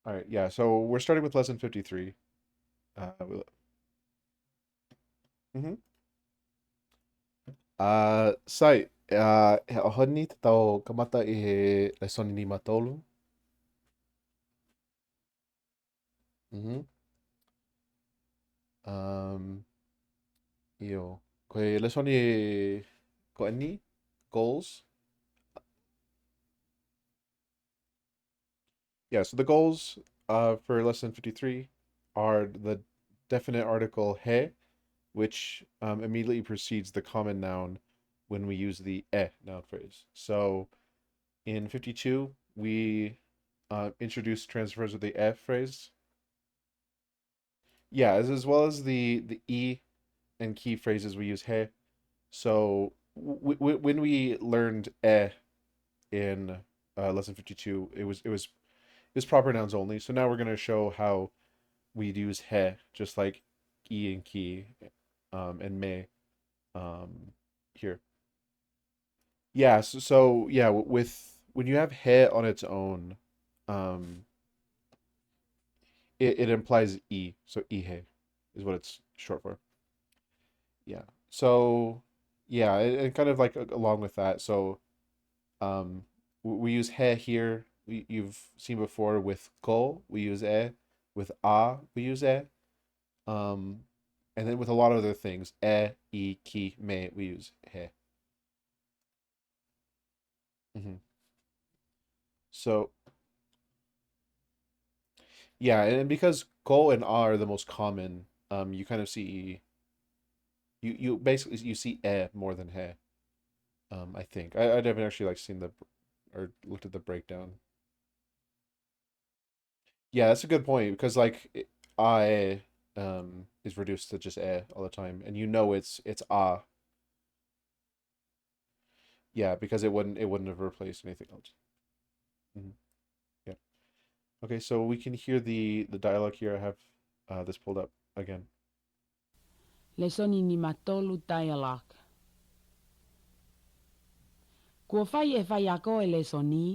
All right, yeah. So we're starting with lesson 53. Mhm. Sai, he ohoni te tau kamata I he lesson ni matolu. Mhm. Um, io. Koe lesson ni ko ni goals. Yeah, so the goals for lesson 53 are the definite article he, which immediately precedes the common noun when we use the noun phrase. So in 52, we introduce transfers of the phrase. Yeah, as well as the and key phrases we use he. So when we learned in lesson 52, it was proper nouns only. So now we're going to show how we'd use he, just like and ki, and me here. Yeah, so yeah, with when you have he on its own, um, it implies so ihe is what it's short for. Yeah. So yeah, and kind of like along with that. So we use he here. You've seen before with ko, we use with we use um and then with a lot of other things, ki, me, we use he. Hmm. So yeah, and because ko and are the most common, you kind of see you basically you see more than he. I think I haven't actually like seen the or looked at the breakdown. Yeah, that's a good point because like I is reduced to just all the time, and you know it's ah. Yeah, because it wouldn't have replaced anything else. Mhm. Yeah. Okay, so we can hear the dialogue here. I have this pulled up again. Lesoni ni matolu dialogue. Kua fai e fai ako e lesoni,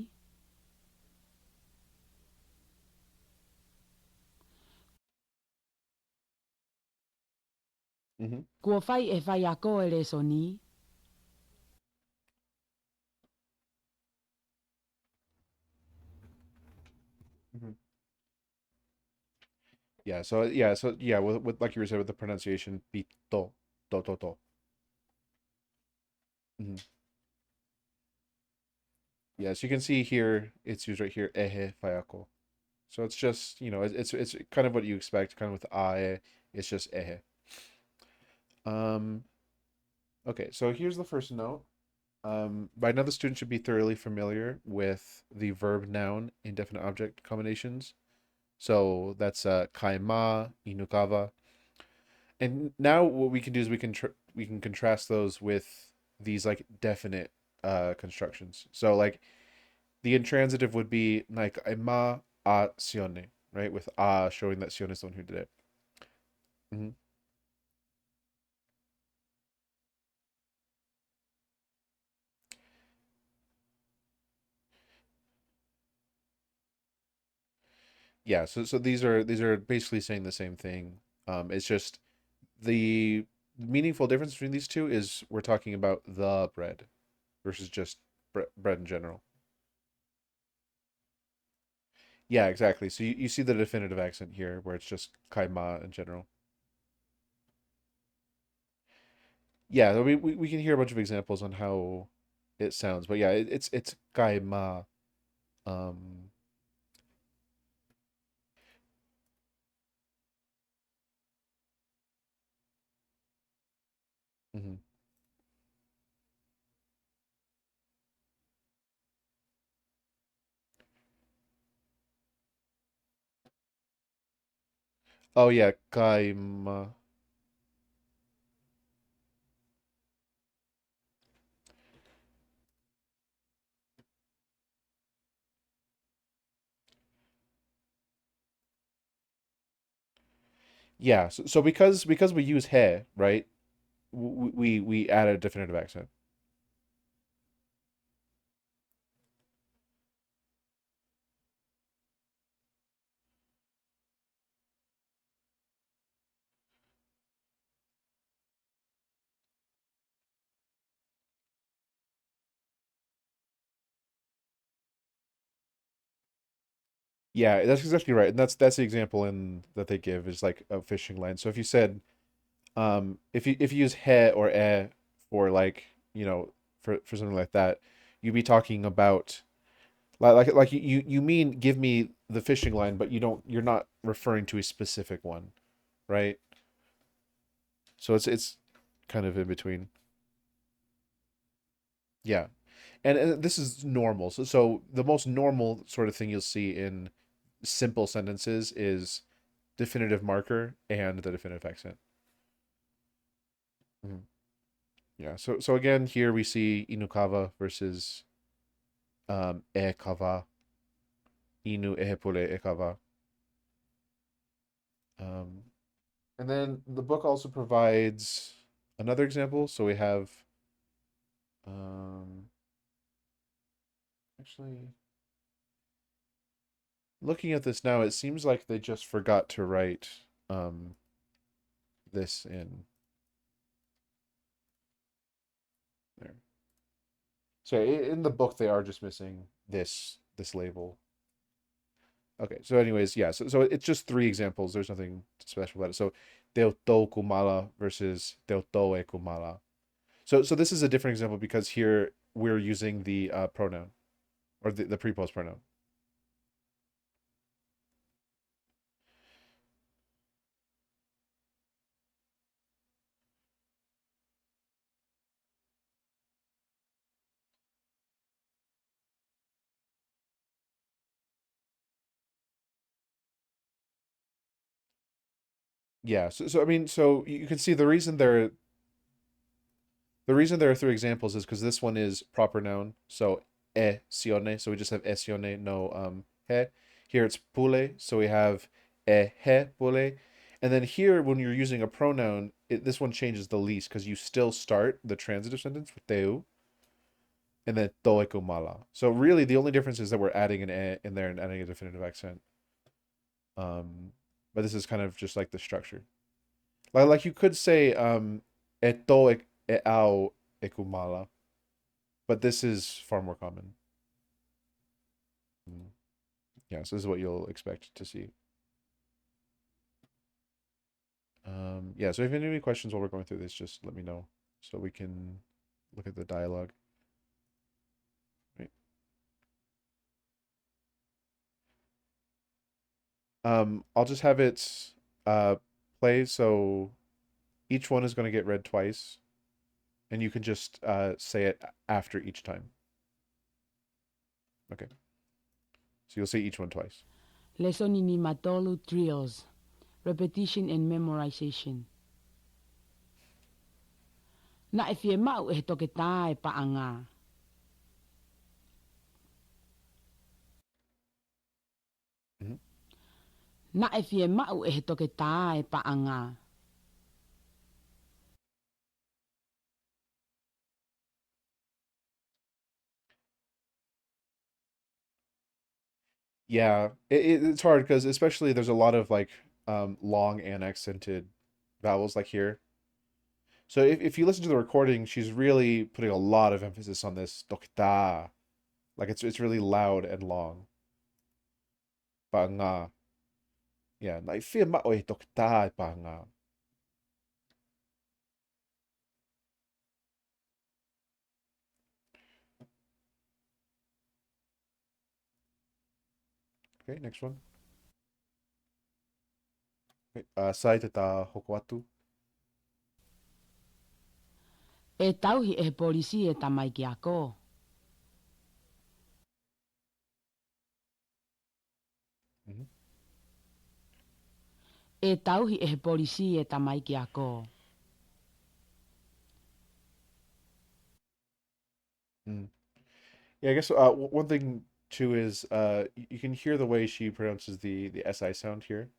Hmm. kua fai e fai ako e lesoni, Hmm. Yeah, with like you were saying with the pronunciation, pito, to. Hmm. Yeah, so you can see here it's used right here, ehe fayako. So it's just, it's kind of what you expect, kind of with ae, it's just ehe. Um, okay, so here's the first note. By now the student should be thoroughly familiar with the verb noun indefinite object combinations. So that's kaima, inukawa. And now what we can do is we can contrast those with these like definite constructions. So like the intransitive would be like ema a sione, right? With a showing that sione is the one who did it. Hmm. Yeah, so these are basically saying the same thing. It's just the meaningful difference between these two is we're talking about the bread versus just bread in general. Yeah, exactly. So you see the definitive accent here where it's just kaima in general. Yeah, we can hear a bunch of examples on how it sounds, but yeah, it's kaima. Um, mhm. Oh yeah, kaima. Yeah, so because we use he, right? We add a definitive accent. Yeah, that's exactly right. And that's the example in that they give is like a fishing line. So if you said if you use he or for like, for something like that, you'd be talking about like you mean give me the fishing line, but you're not referring to a specific one, right? So it's kind of in between. Yeah. And this is normal. So the most normal sort of thing you'll see in simple sentences is definitive marker and the definitive accent. Mhm. Yeah. So again, here we see Inukawa versus e kava, inu ehepule e kava. Um, and then the book also provides another example. So we have um, actually looking at this now, it seems like they just forgot to write um, this in there. So in the book, they are just missing this label. Okay, so anyways, yeah, so it's just three examples. There's nothing special about it. So Teotou Kumala versus Teotoe Kumala. So this is a different example because here we're using the pronoun or the prepost pronoun. Yeah, so I mean, so you can see the reason there are three examples is because this one is proper noun, so sione, so we just have sione, no he. Here it's pule, so we have he pule, and then here when you're using a pronoun, this one changes the least because you still start the transitive sentence with teu and then toe mala. So really, the only difference is that we're adding an in there and adding a definitive accent. Um, but this is kind of just like the structure. Like you could say eto e au ekumala, but this is far more common. Mm. Yeah, so this is what you'll expect to see. Yeah, so if you have any questions while we're going through this, just let me know so we can look at the dialogue. Right. I'll just have it play, so each one is going to get read twice, and you can just say it after each time. Okay, so you'll say each one twice. Lesson ini matolu drills. Repetition and memorization. Na e fie mau e toke tae paanga. Mhm. Na e fie mau e toke tae paanga. Yeah, it's hard because especially there's a lot of like long and accented vowels like here. So if you listen to the recording, she's really putting a lot of emphasis on this dokta. Like it's really loud and long. Pa nga. Yeah, na feel ma oi dokta pa nga. Okay, next one. Okay. Sai te ta hoko atu. E tauhi e polisi e tamai ki ako. Mhm. E tauhi e polisi e tamai ki ako. Mm. Yeah, I guess one thing too is you can hear the way she pronounces the si sound here,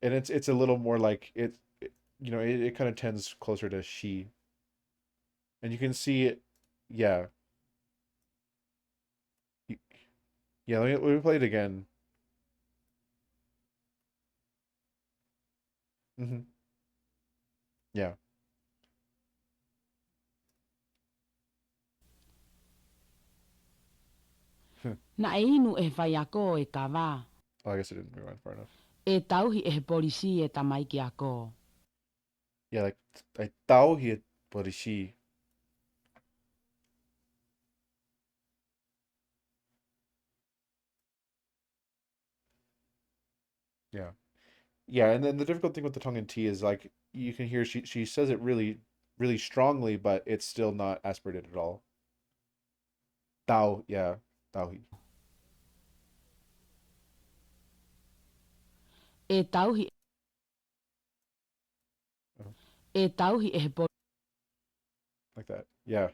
and it's a little more like it kind of tends closer to she, and you can see it. Yeah, Y- yeah. Let me play it again. Hmm. Yeah. Na e inu e whai ako e kawa. Oh, I guess I didn't rewind far enough. E tauhi e polisi e tamai ki ako. Yeah, like I tau he borishi. Yeah. Yeah, and then the difficult thing with the Tongan T is like you can hear she says it really strongly, but it's still not aspirated at all. Tau, yeah, tauhi. E tauhi Oh, e tauhi e polisi. like that. Yeah.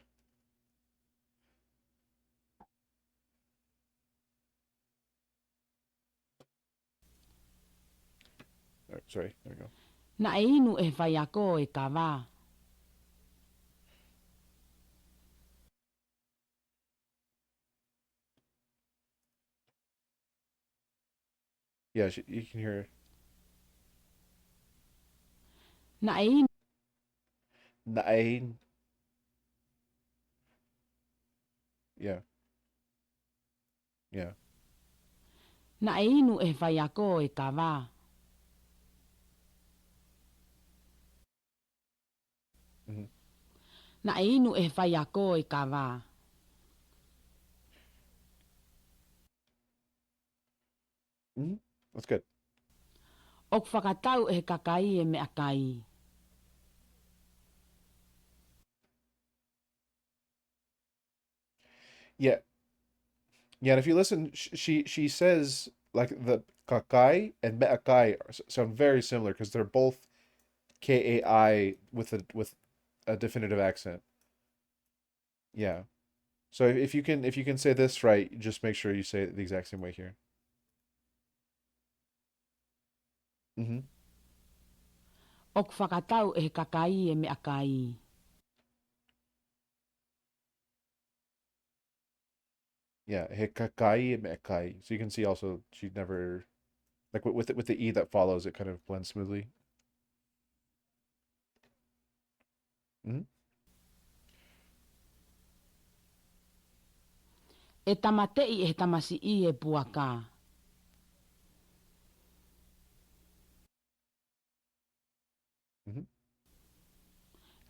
Sorry. There we go. Na e inu e whai ako e kawa. Yeah, you can hear Na e inu nain. Yeah. Yeah. Na e inu e whai ako e kawa. Hmm. Na e inu e whai ako e kawa. Hmm. That's good. Ok whakatau e kakai e me akai. Yeah. Yeah, and if you listen, she says like the kakai and meakai sound very similar because they're both kai with a definitive accent. Yeah. So if you can say this right, just make sure you say it the exact same way here. Hmm. Ok whakatau e kakai e me akai. Yeah, he kakai and meakai. So you can see also she never like with the e that follows, it kind of blends smoothly. Hmm. E tamatei e tamasi i e puaka. Hmm.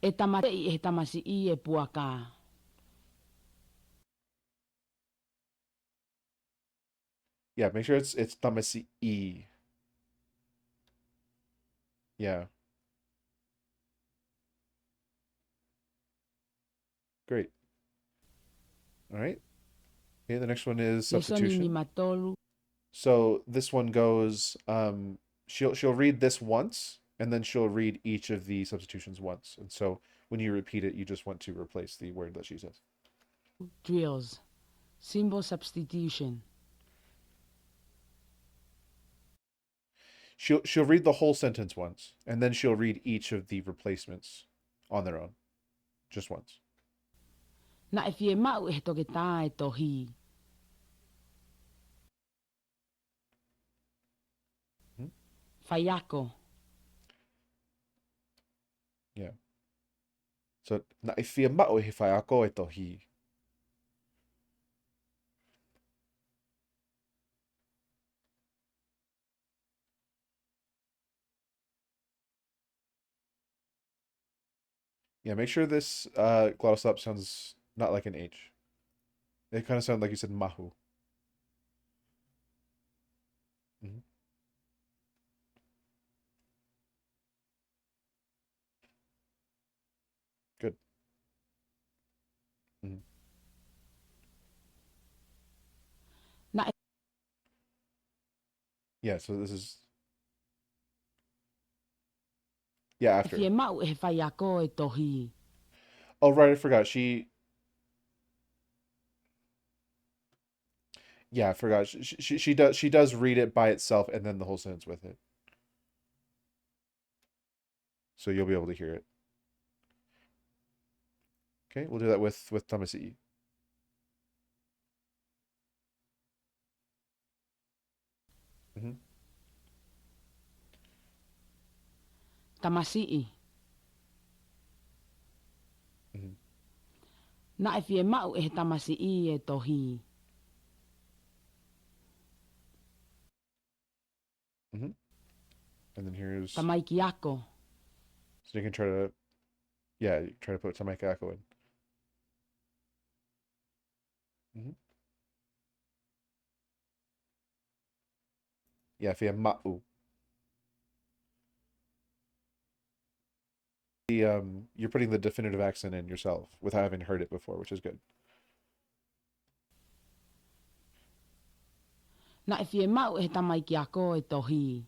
E tamatei e tamasi i e puaka. Yeah, make sure it's tamasi e. Yeah, great. All right. Okay, the next one is Lesoni ni substitution. matolu. So this one goes, she'll read this once, and then she'll read each of the substitutions once. And so when you repeat it, you just want to replace the word that she says. Drills. Symbol substitution. She'll read the whole sentence once, and then she'll read each of the replacements on their own, just once. Na e fie mau e toke tā e tohi. Mhm. Whaiako. Yeah. So na I fia mao he whai ako e tohi. Yeah, make sure this glottal stop sounds not like an H. It kind of sounds like you said mahu. Mhm. Good. Mhm. Na Yeah, so this is yeah e fie after. mau e whaiako e tohi. Oh right, I forgot. Yeah, I forgot. She does read it by itself and then the whole sentence with it. So you'll be able to hear it. Okay, we'll do that with Tamasi. Mm-hmm. Tamasi i. Mm-hmm. Na e fie mau e tamasi i e tohi. Mm-hmm. And then here's Tamaiki ako. so you can try to yeah try to put tamaikako in. Mm-hmm. Yeah, via ma'u. You're putting the definitive accent in yourself without having heard it before, which is good. Na e fie mau e he tamaiki ako e tohi.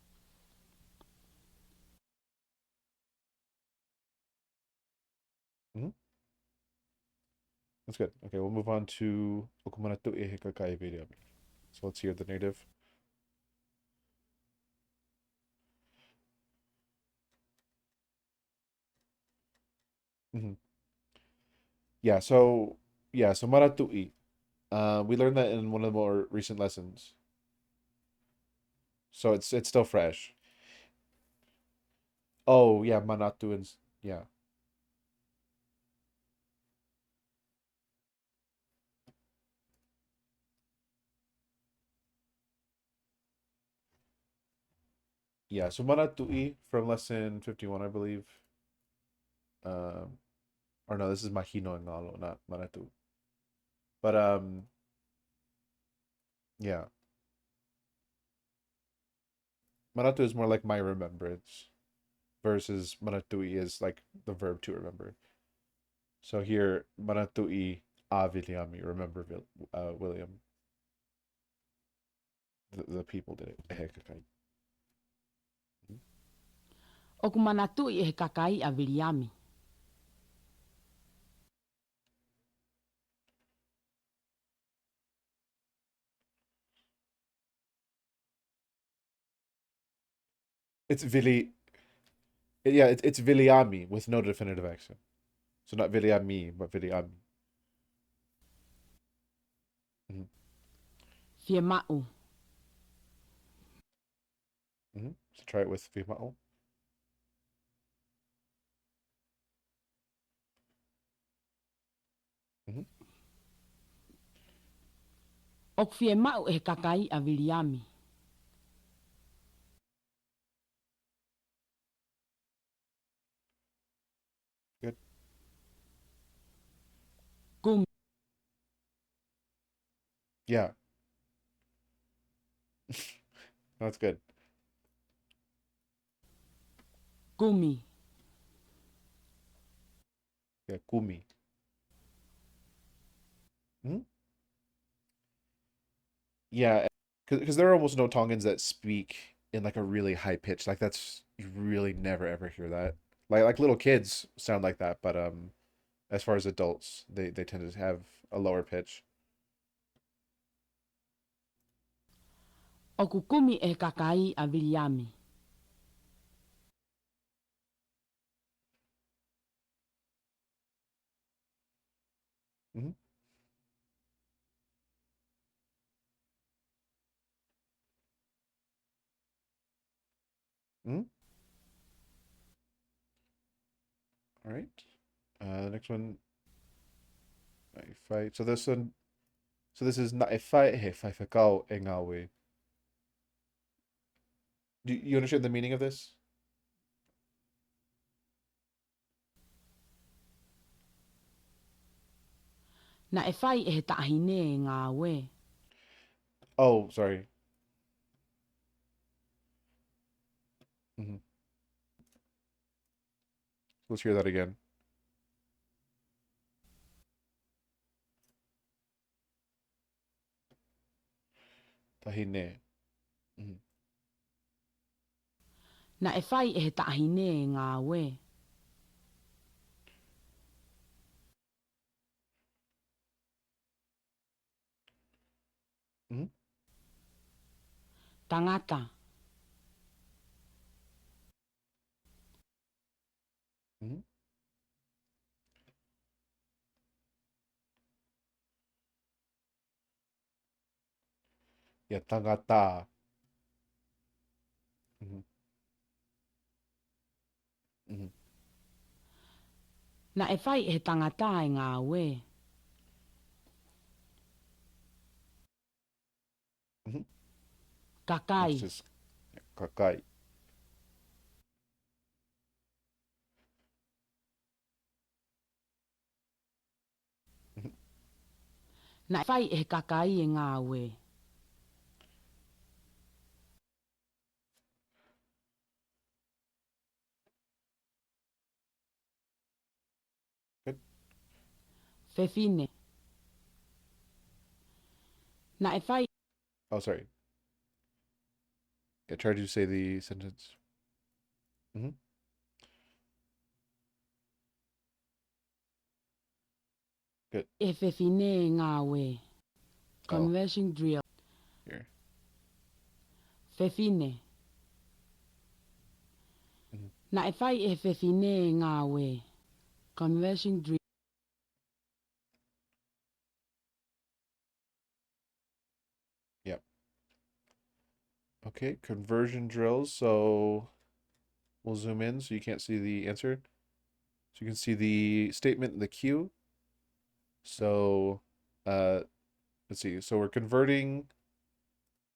Mm-hmm. That's good. Okay, we'll move on to Okumanatu Ehekakai video. So let's hear the native. Mm-hmm. Yeah, so maratui. We learned that in one of the more recent lessons. So it's still fresh. Oh yeah, manatu and yeah. Yeah, so maratui from lesson 51, I believe. Um, or no, this is mahino and ngalo, not manatu. But yeah, manatu is more like my remembrance versus manatui is like the verb to remember. So here, manatui a Williami, remember William. The people did it. Ehekakai. O ku manatu i e he kakai a Viliami. It's Vili. Yeah, it's Viliami with no definitive accent. So not Viliami, but Viliami. Mm-hmm. Fie mau. Mm-hmm. So try it with Vimao. Mm-hmm. O ku fie mau e he kakai a Viliami. Good. Kumi. Yeah, that's good. Kumi. Yeah, Kumi. Mm-hmm. Yeah, because there are almost no Tongans that speak in like a really high pitch. Like that's you really never ever hear that. Like little kids sound like that, but as far as adults, they tend to have a lower pitch. O ku kumi e he kakai a Viliami. Mm-hmm. Mm-hmm. All right. The next one, fight. So this one, so this is not a fight. Hey, fight fakao engawe. Do you understand the meaning of this? Na e whai e he taahine e ngā we. Oh, sorry. Mm-hmm. Let's hear that again. Tahine. Mm-hmm. Na e whai e he taahine e ngā we. Mm-hmm. Tangata. Mm-hmm. Yeah, tangata. Mm-hmm. Mm-hmm. Na e whai e he tangata e ngā we. Mm-hmm. Which Kakai. is kakai. Na e whai e kakai e ngā ue. Good. Whewhine. Na e whai Oh, sorry. I tried to say the sentence. Hmm. Good. e whewhine e ngā ue. Oh, Conversion drill. here. Whewhine. Hmm. Na e whai e whewhine e ngā ue. Conversion drill. Yep. Okay, conversion drills. So we'll zoom in so you can't see the answer. So you can see the statement in the queue. So let's see. So we're converting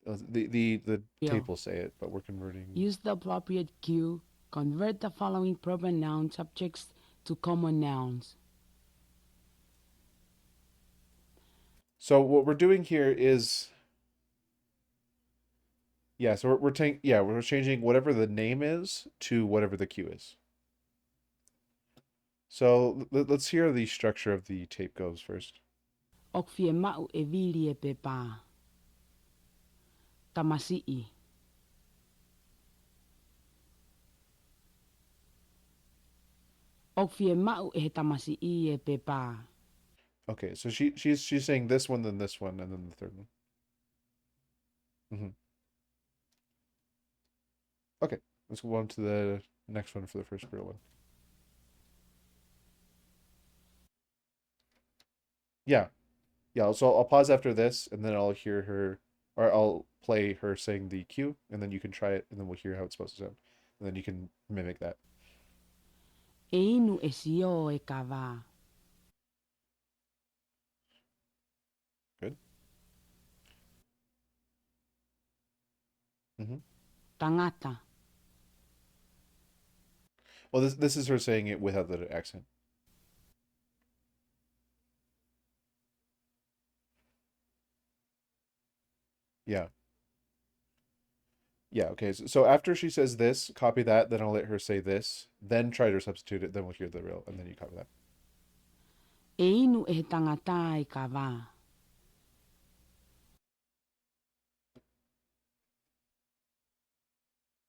the tape will say it, but we're converting. Use the appropriate cue. Convert the following proper noun subjects to common nouns. So what we're doing here is so we're changing whatever the name is to whatever the cue is. So let's hear the structure of the tape goes first. Ok fie mau e vili e pe pā. Tamasii. Ok fie mau e he tamasii e pe pā. Okay, so she's saying this one, then this one, and then the third one. Hmm. Okay, let's go on to the next one for the first real one. Yeah, yeah. So I'll pause after this, and then I'll hear her, or I'll play her saying the cue, and then you can try it, and then we'll hear how it's supposed to sound, and then you can mimic that. E inu e sio e ka wā. Good. Hmm. Tangata. Well, this is her saying it without the accent. Yeah. Yeah, okay. So after she says this, copy that, then I'll let her say this, then try to substitute it, then we'll hear the real, and then you copy that. E inu e he tangata e ka wā.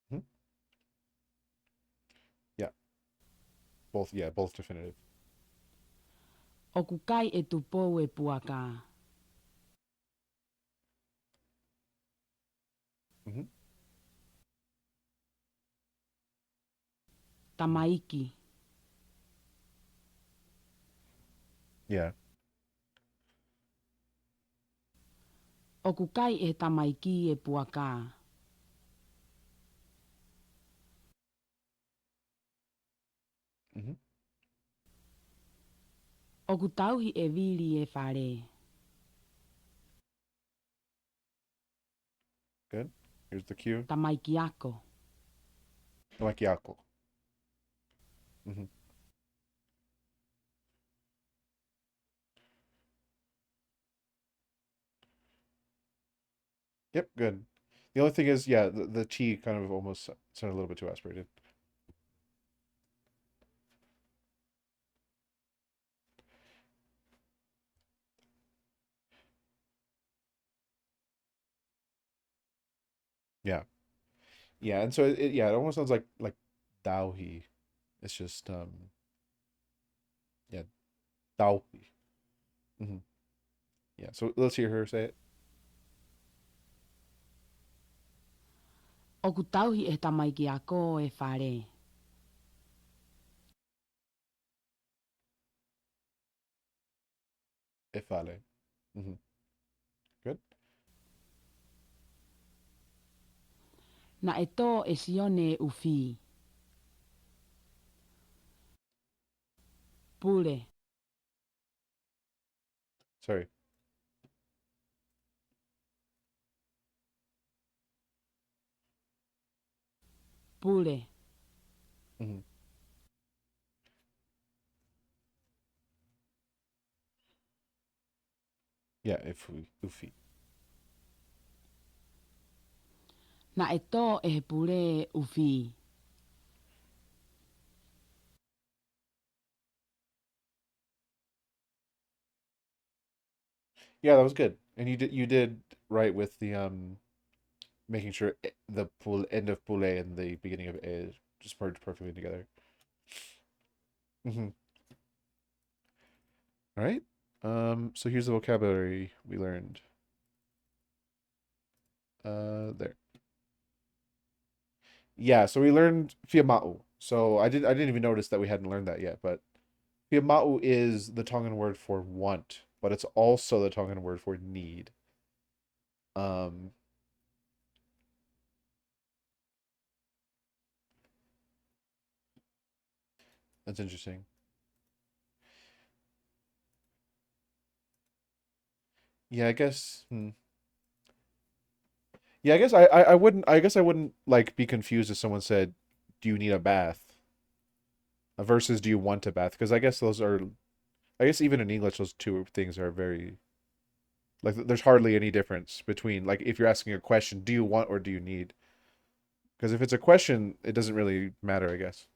Hmm. Yeah. Both definitive. O kukai e tupou e puaka. Hmm. Tamaiki. Yeah. O kukai e tamaiki e puaka. Hmm. O kutauhi e vili e whare. Good. Here's the cue. Tamaiki ako. Makiako. Hmm. Yep, good. The only thing is, yeah, the T kind of almost sounded a little bit too aspirated. Yeah. Yeah, and so it almost sounds like Daohi. It's just yeah, Daohi. Hmm. Yeah. So let's hear her say it. O kutauhi e tamaiki ako e whare. Efale. Hmm. Good. Na e tō e sione e uwhi. Pule. Sorry. pule. Hmm. Yeah, ufi. Na ito e pule ufi. Yeah, that was good. And you did right with the making sure the end of pule and the beginning of e just merged perfectly together. Hmm. All right. So here's the vocabulary we learned. There. Yeah, so we learned fiama'u. So I didn't even notice that we hadn't learned that yet, but fiama'u is the Tongan word for want, but it's also the Tongan word for need. Um, that's interesting. Yeah, I guess. Yeah, I guess I wouldn't like be confused if someone said, "Do you need a bath?" versus "Do you want a bath?" Because I guess those are, I guess even in English, those two things are very like there's hardly any difference between like if you're asking a question, "Do you want or do you need?" Because if it's a question, it doesn't really matter, I guess.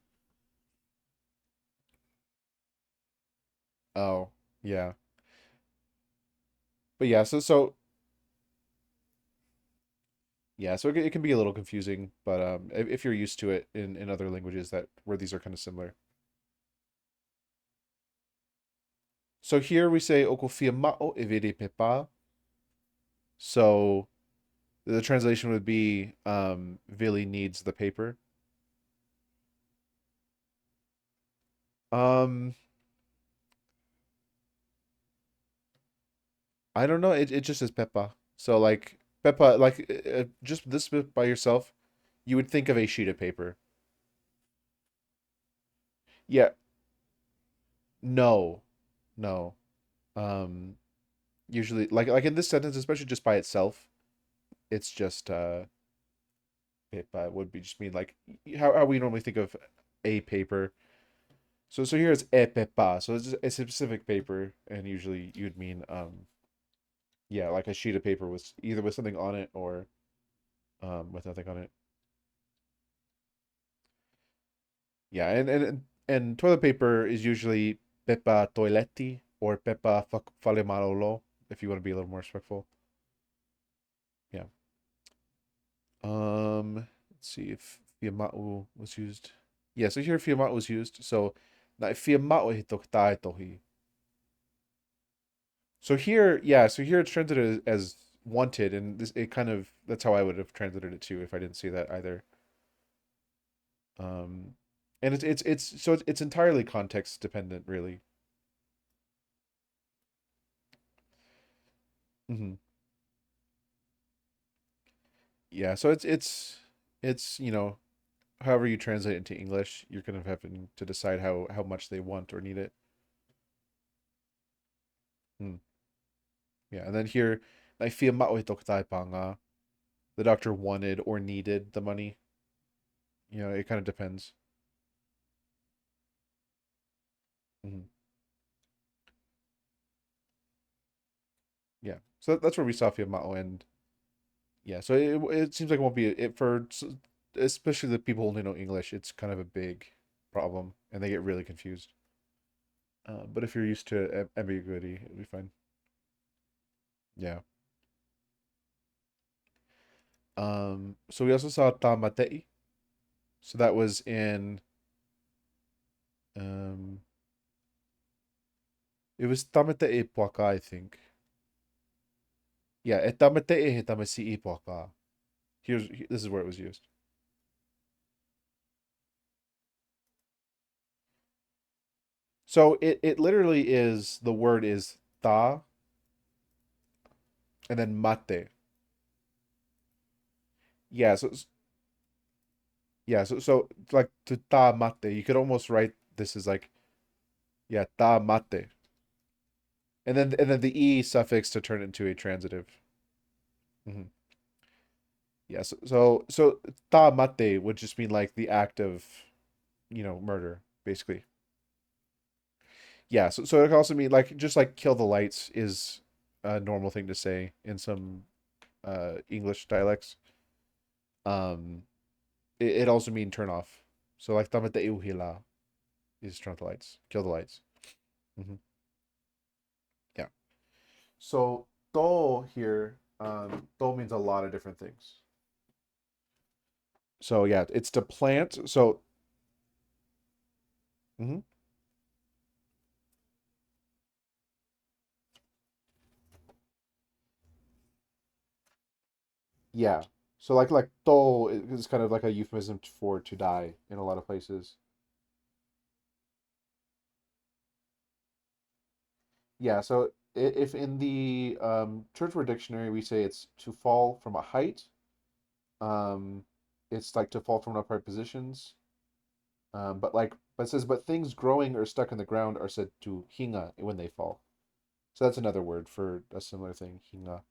Oh, yeah. But yeah, so yeah, so it can be a little confusing, but if you're used to it in other languages that where these are kind of similar. So here we say okofia e vede pepa. So the translation would be Vili needs the paper. Um I don't know, it just says Peppa. So like Peppa like just this bit by yourself, you would think of a sheet of paper. Yeah, no. No. Um Usually like in this sentence, especially just by itself, it's just Peppa would be just mean like how we normally think of a paper. So here it's e pepa. So it's a specific paper, and usually you'd mean yeah, like a sheet of paper with either with something on it or with nothing on it. Yeah, and toilet paper is usually pepa toiletti or pepa fale malolo if you want to be a little more respectful. Yeah. Let's see if fiama'u was used. Yeah, so here fiama'u was used. So na fiama'u hito tae tohi. So here, yeah, so here it's translated as wanted, and this it kind of that's how I would have translated it too if I didn't see that either. Um, and it's entirely context dependent, really. Hmm. Yeah, so it's however you translate it into English, you're kind of having to decide how much they want or need it. Hmm. Yeah, and then here, I feel panga. The doctor wanted or needed the money. It kind of depends. Hmm. Yeah, so that's where we saw Fiamma and yeah, so it seems like it won't be it for especially the people who only know English. It's kind of a big problem, and they get really confused. But if you're used to ambiguity, it'll be fine. Yeah. So we also saw tamatei. So that was in um, it was tamatei puaka, I think. Yeah, e tamatei he tamasi puaka. This is where it was used. So it literally is the word is ta and then mate. Yeah, so like to ta mate, you could almost write this as like yeah, ta mate. And then the e suffix to turn it into a transitive. Hmm. Yeah, so ta mate would just mean like the act of, murder, basically. Yeah, so it can also mean like just like kill the lights is a normal thing to say in some English dialects. Um, it also mean turn off. So like tamate uhila is turn off the lights, kill the lights. Hmm. Yeah. So to here, to means a lot of different things. So yeah, it's to plant. So mhm, yeah. So like to is kind of like a euphemism for to die in a lot of places. Yeah. So if in the Church Word Dictionary we say it's to fall from a height, um, it's like to fall from upright positions. But it says but things growing or stuck in the ground are said to hinga when they fall. So that's another word for a similar thing, hinga.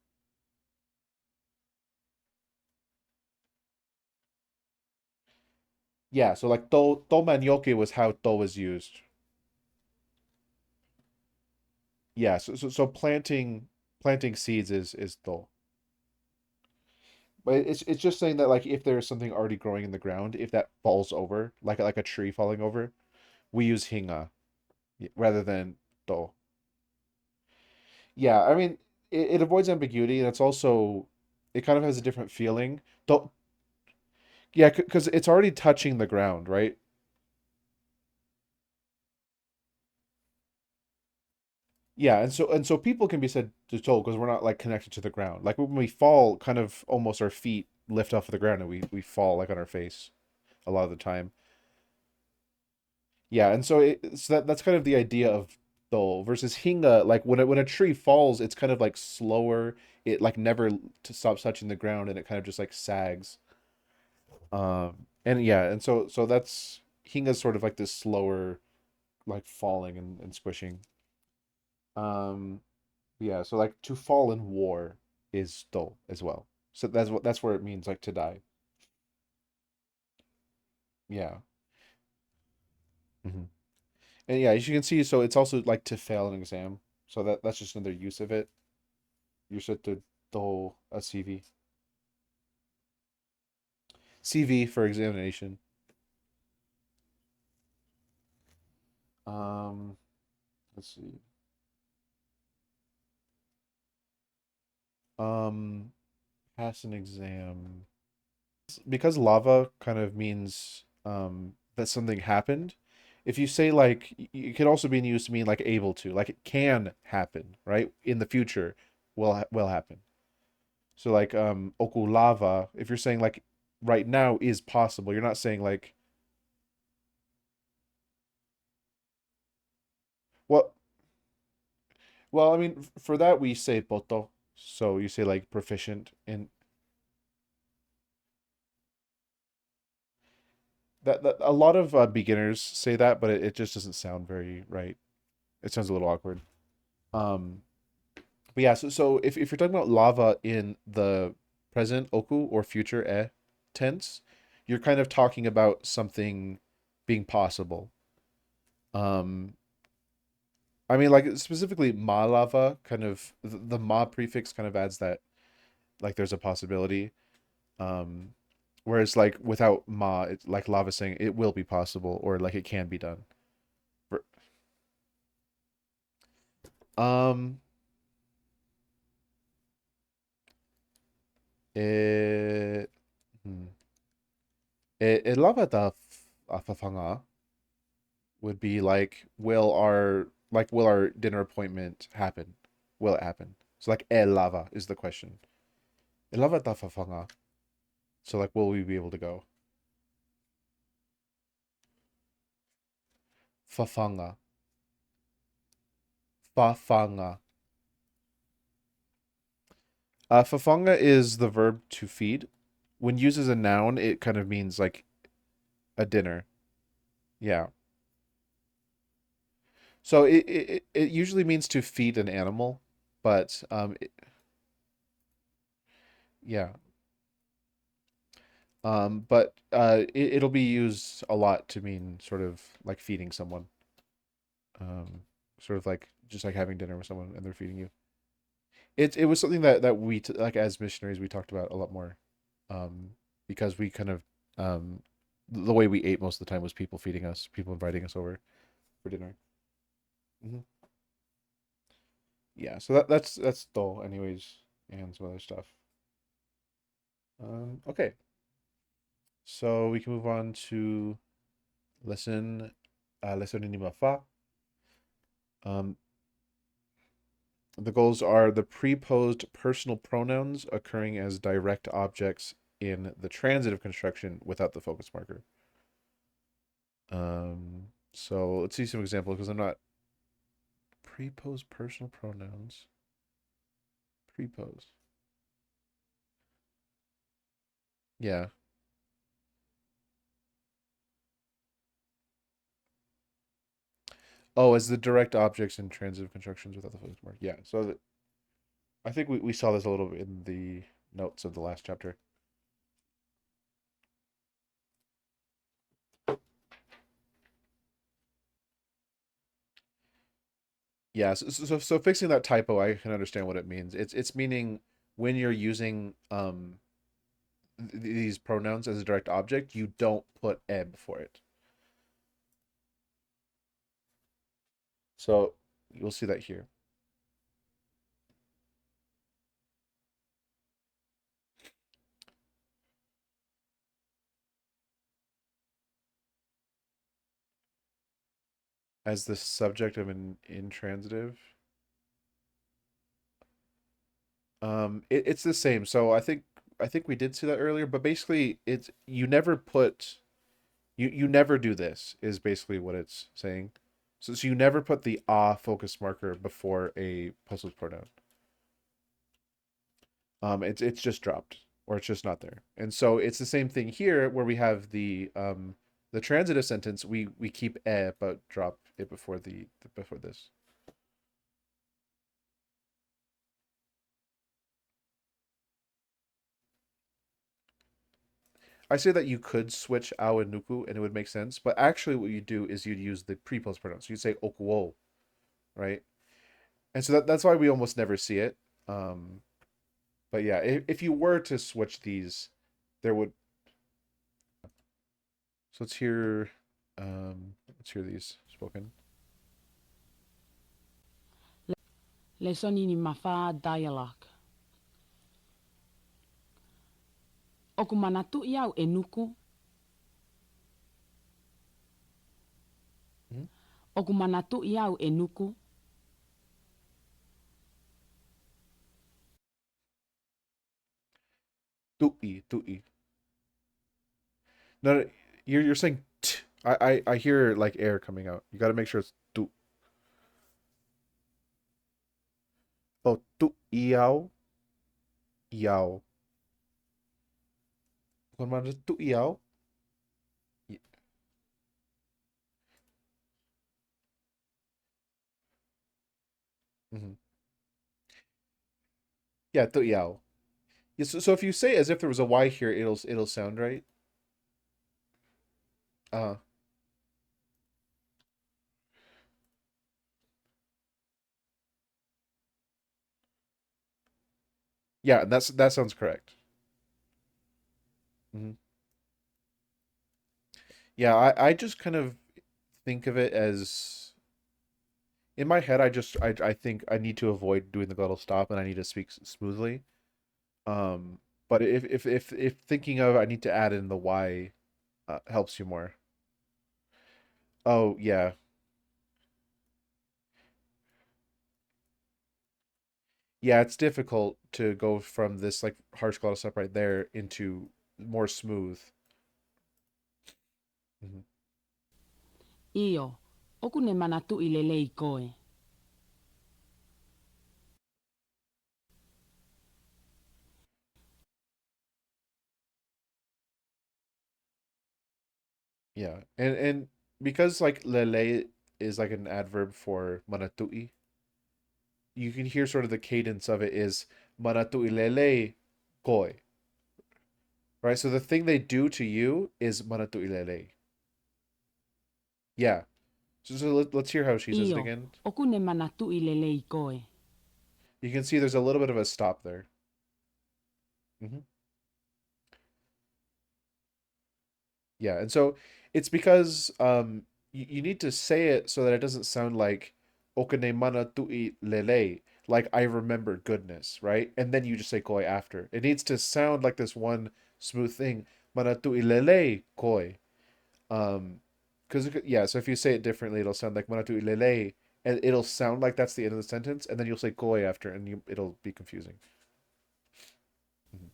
Yeah, so like to manyoke was how to was used. Yeah, so planting seeds is to. But it's just saying that like if there's something already growing in the ground, if that falls over, like a tree falling over, we use hinga rather than to. Yeah, I mean it avoids ambiguity and it's also it kind of has a different feeling. To, yeah, because it's already touching the ground, right? Yeah, and so people can be said to toll because we're not like connected to the ground. Like when we fall, kind of almost our feet lift off of the ground and we fall like on our face a lot of the time. Yeah, and so that's kind of the idea of toll versus hinga. Like when a tree falls, it's kind of like slower. It like never to stops touching the ground and it kind of just like sags. And yeah, and so that's hinga's sort of like this slower like falling and squishing. Um, Yeah, so like to fall in war is to as well. So that's where it means like to die. Yeah. Hmm. And yeah, as you can see, so it's also like to fail an exam. So that's just another use of it. You're said to do a CV. CV for examination. Um, let's see. Um, pass an exam. Because lava kind of means that something happened. If you say like it could also be used to mean like able to, like it can happen, right? In the future will happen. So like oku lava, if you're saying like right now is possible, you're not saying like well well, I mean for that we say poto. So you say like proficient in that a lot of beginners say that, but it just doesn't sound very right. It sounds a little awkward. Um But yeah, so if you're talking about lava in the present oku or future tense, you're kind of talking about something being possible. Um, I mean, like specifically ma lava, kind of the ma prefix kind of adds that like there's a possibility. Um, whereas like without ma, it's like lava saying it will be possible or like it can be done. For- Um, it, hmm. It lava da fafanga would be like, will our dinner appointment happen? Will it happen? So like e lava is the question. E lava ta fafanga. So like, will we be able to go? Fafanga. Fafanga. Fafanga is the verb to feed. When used as a noun, it kind of means like a dinner. Yeah. So it usually means to feed an animal, but yeah. But it'll be used a lot to mean sort of like feeding someone. Um, sort of like just like having dinner with someone and they're feeding you. It was something that like as missionaries we talked about a lot more, because we kind of the way we ate most of the time was people feeding us, people inviting us over for dinner. Hmm. Yeah, so that's dull, anyways, and some other stuff. Okay, so we can move on to lesson lesson in fa. Um, the goals are the preposed personal pronouns occurring as direct objects in the transitive construction without the focus marker. So let's see some examples because I'm not preposed personal pronouns. Preposed. Yeah. Oh, as the direct objects in transitive constructions without the focus mark. Yeah. So I think we saw this a little bit in the notes of the last chapter. Yeah. So fixing that typo, I can understand what it means. It's meaning when you're using these pronouns as a direct object, you don't put e before it. So you'll see that here. As the subject of an intransitive. It's the same. So I think we did see that earlier, but basically it's you never put you never do this is basically what it's saying. So you never put the focus marker before a possessive pronoun. It's just dropped or it's just not there. And so it's the same thing here where we have the transitive sentence, we keep but drop it before the before this. I say that you could switch ao and nuku and it would make sense, but actually what you do is you'd use the pre-post pronoun. So you'd say okuo, right? And so that's why we almost never see it. Um, but yeah, if you were to switch these, there would. So let's hear these spoken. Lesson in Mafa dialogue. Okumanatu iau enuku. Mhm. Okumanatu iau enuku. Tu'i, tu'i. No, no, you're saying t. I hear like air coming out. You got to make sure it's tu. Oh, tu iao, iao. Kung tu iao. Mm-hmm. Yeah, tu iao. Yeah, so if you say as if there was a Y here, it'll sound right. Uh, yeah, that sounds correct. Hmm. Yeah, I just kind of think of it as in my head. I think I need to avoid doing the glottal stop and I need to speak smoothly. Um, but if thinking of I need to add in the Y helps you more. Oh yeah, yeah, it's difficult to go from this like harsh glottal stop right there into more smooth. Mhm. Io. Okune manatu ilelei koe. Yeah, and because like lele is like an adverb for manatui, you can hear sort of the cadence of it is manatui lele koi. right? So the thing they do to you is manatu ilele. Yeah. So let's hear how she says it Io, again. oku ne manatu i lelei koe. You can see there's a little bit of a stop there. Hmm. Yeah, and so it's because you need to say it so that it doesn't sound like okane mana tui lele, like I remember goodness, right? And then you just say koi after. It needs to sound like this one smooth thing. Mana tui lele koi. Because yeah, so if you say it differently, it'll sound like mana tui lele, and it'll sound like that's the end of the sentence, and then you'll say koi after, and it'll be confusing. Mhm.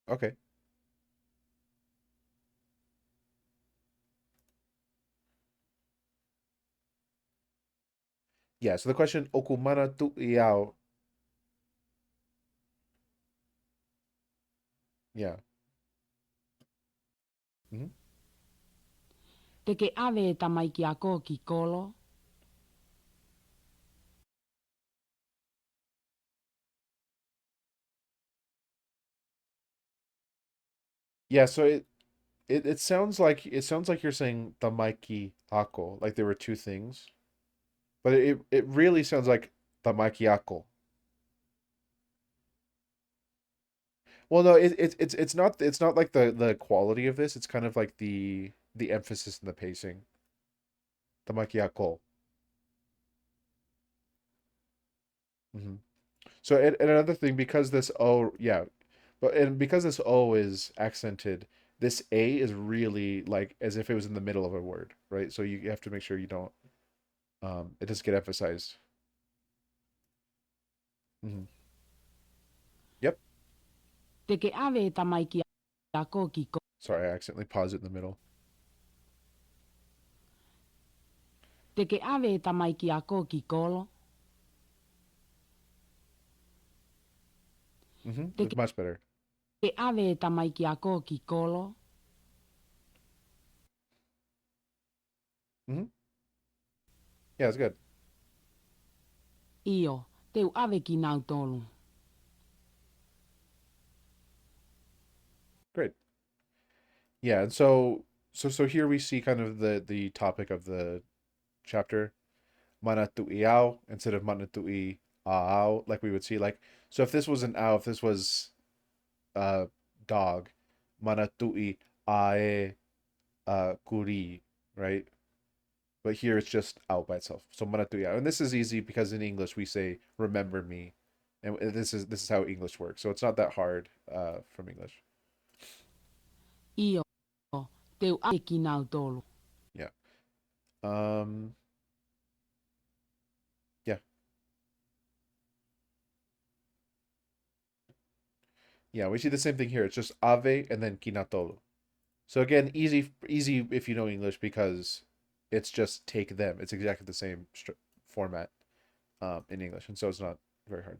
Okay. Yeah, so the question okumana tu iao. Yeah. Hmm. Te ke awe e tamai ki a ko ki kolo. Yeah, so it sounds like you're saying tamaiki ako, like there were two things. But it really sounds like tamaiki ako. Well, no, it's not like the quality of this, it's kind of like the emphasis and the pacing. Tamaiki ako. Hmm. So and another thing, because this O, yeah, because this O is accented, this A is really like as if it was in the middle of a word, right? So you have to make sure you don't it doesn't get emphasized. Hmm. Yep. Te ke awe e tamai ki a ko ki kolo. Sorry, I accidentally paused it in the middle. Te ke awe e tamai ki a ko ki kolo. Te Much better. ke awe e tamai ki a ko ki kolo. Hmm. Yeah, it's good. Io, teu awe ki nau tolu. Great. Yeah, and so here we see kind of the topic of the chapter. Manatui ao instead of manatui ao, like we would see. Like, so if this was an ao, if this was uh dog, manatui ae kuri, right? But here it's just ao by itself. So manatui ao. And this is easy because in English we say remember me. And this is how English works. So it's not that hard from English. Io, teu awe ki nau tolu. Yeah. Um yeah. Yeah, we see the same thing here. It's just ave and then kinatolo. So again, easy if you know English because it's just take them. It's exactly the same format in English, and so it's not very hard.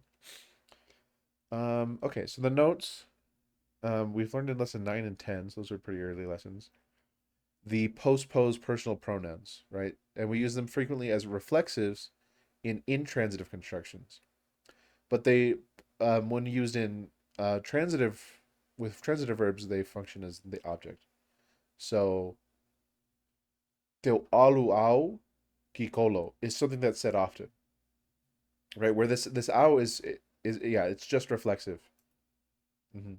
Okay, so the notes we've learned in lesson 9 and 10. So those are pretty early lessons. The postposed personal pronouns, right? And we use them frequently as reflexives in intransitive constructions, but they when used in transitive with transitive verbs, they function as the object. So teu alu au kikolo is something that's said often, right? Where this au is yeah, it's just reflexive. Hmm.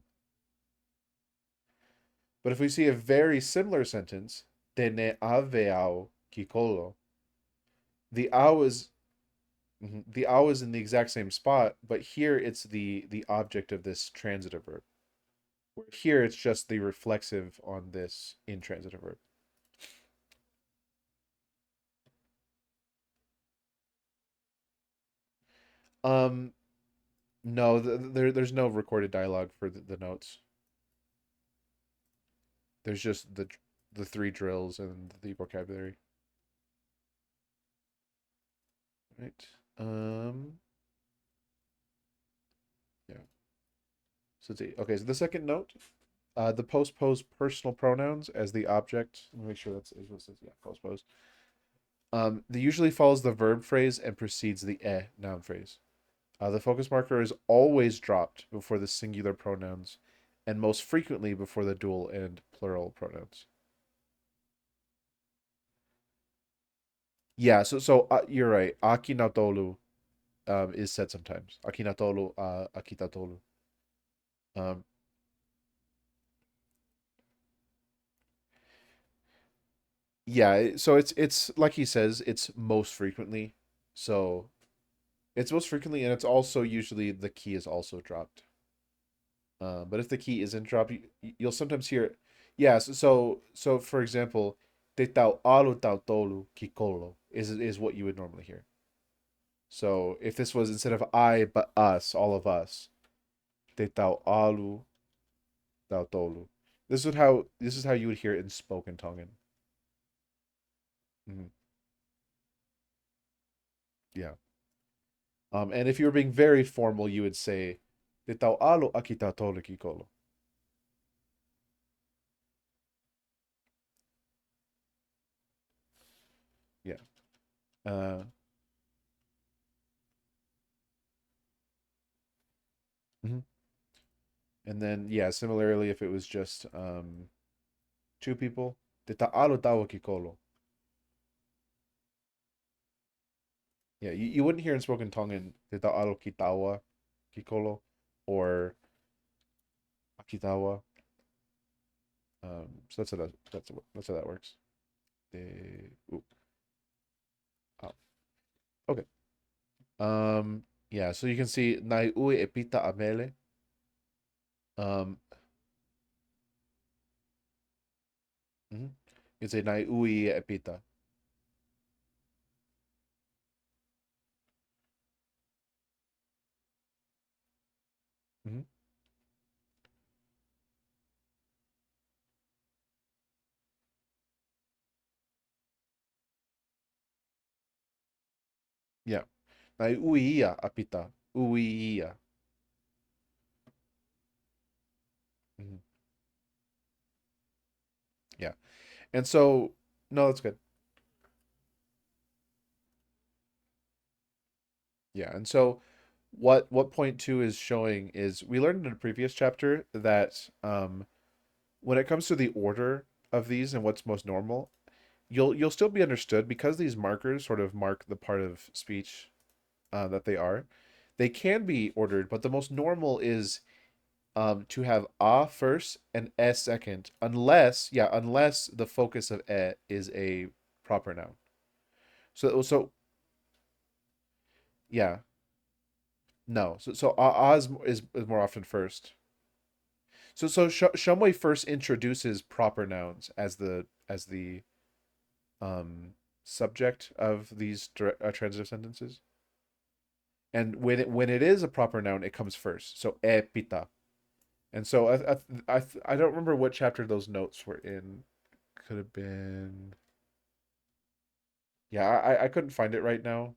But if we see a very similar sentence, tene ave au kikolo, the au is the au is in the exact same spot, but here it's the object of this transitive verb. Where here it's just the reflexive on this intransitive verb. Um, no, there's no recorded dialogue for the notes. There's just the three drills and the vocabulary. Right. Yeah. So let's see. Okay, so the second note, the postposed personal pronouns as the object. Let me make sure that's is what it says. Yeah, postposed. They usually follows the verb phrase and precedes the noun phrase. The focus marker is always dropped before the singular pronouns and most frequently before the dual and plural pronouns. Yeah, you're right. Akinatolu is said sometimes. Akinatolu, akitatolu. Um, yeah, so it's like he says, it's most frequently. So it's most frequently, and it's also usually the key is also dropped. But if the key isn't dropped, you'll sometimes hear, yeah. So for example, te tau alu tau tolu kikolo is what you would normally hear. So if this was instead of I but us, all of us, te tau alu tau tolu. This is how you would hear it in spoken Tongan. Mhm. Yeah. And if you were being very formal, you would say te tau alu aki tau tolu kikolo. Yeah. Uh, mhm. And then yeah, similarly, if it was just two people, te ta'alo tawa kikolo. Yeah, you wouldn't hear in spoken Tongan te ta'alo kitawa kikolo or akitawa. So that's how that works. Ooh, oh, okay. Yeah, so you can see nai ui epita amele. Um, mhm. It's a nai ui epita. Hmm. Yeah, nai ui ia apita. Ui ia. Mhm. Yeah, and so no, that's good. Yeah, and so what point two is showing is we learned in a previous chapter that when it comes to the order of these and what's most normal, you'll still be understood because these markers sort of mark the part of speech that they are. They can be ordered, but the most normal is to have a first and e second, unless the focus of e is a proper noun. So yeah, no. So a is more often first. Shumway first introduces proper nouns as the um subject of these transitive sentences, and when it is a proper noun, it comes first. So e pita, and so I don't remember what chapter those notes were in. Could have been, yeah. I couldn't find it right now,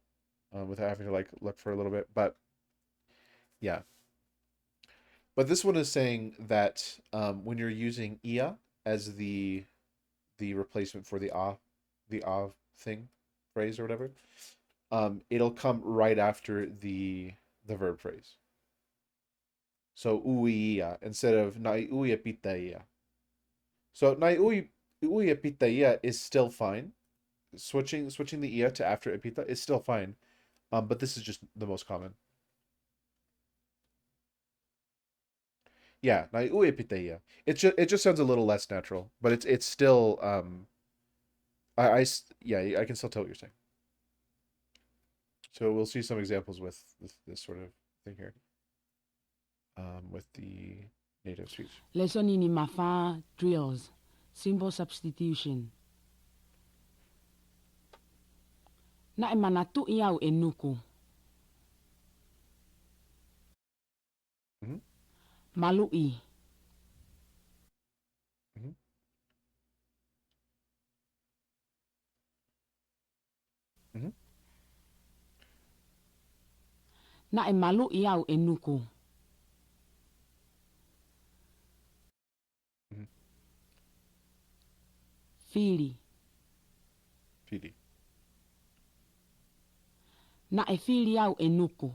without having to like look for a little bit, but yeah. But this one is saying that when you're using ia as the replacement for the of thing phrase or whatever, it'll come right after the verb phrase. So uia instead of nai uia pitaia. So nai uia pitaia is still fine. Switching the ia to after epita is still fine. But this is just the most common. Yeah, nai uia pitaia. It just sounds a little less natural, but it's still yeah, I can still tell what you're saying. So we'll see some examples with this sort of thing here, with the native speech. Lesson in Mafa drills. Simple substitution. Na e manatu iau e nuku. Hmm. Malui. Hmm. Hmm. Na e malu iau e nuku. Hmm. Fili. PD. Na e fili iau e nuku.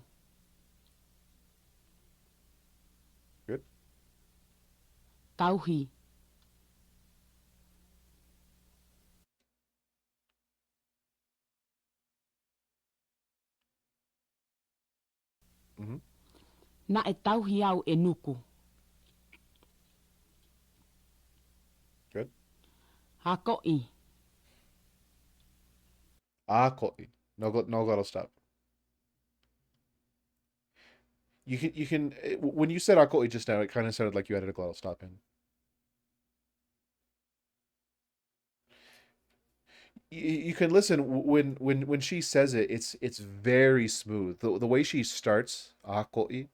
Good. Tauhi. Mm-hmm. Na e tauhi au e nuku. Good. Hakoi. Akoi. No glottal stop. When you said akoi just now, it kind of sounded like you added a glottal stop in. You can listen when she says it. It's very smooth. The way she starts akoi,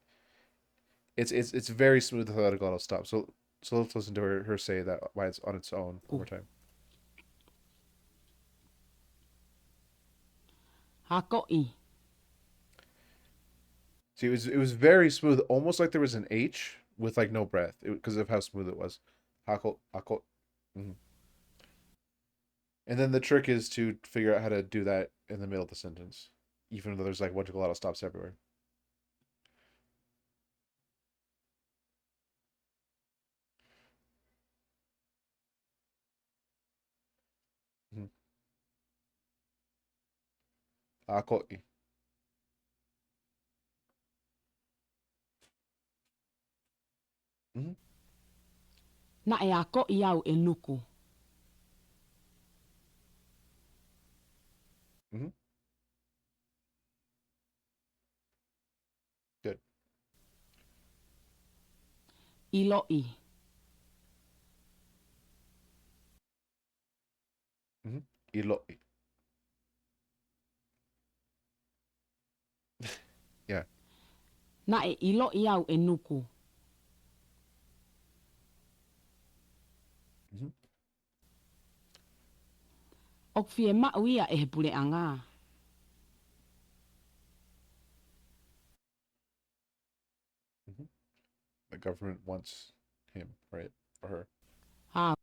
it's very smooth without a glottal stop. So let's listen to her say that why it's on its own one more time. Hakoi. See, it was very smooth, almost like there was an H with like no breath because of how smooth it was. Hako hako. Mhm. And then the trick is to figure out how to do that in the middle of the sentence, even though there's like a lot of stops everywhere. Mm-hmm. Hako. Mm-hmm. Na e akoi au e nuku. Mm-hmm. Good. Iloi. Mm-hmm. Iloi. Yeah. Na e iloi au e nuku. Mm-hmm. Ok fie mau ia e he pule anga. Mm-hmm. The government wants him, right, or her. Ha.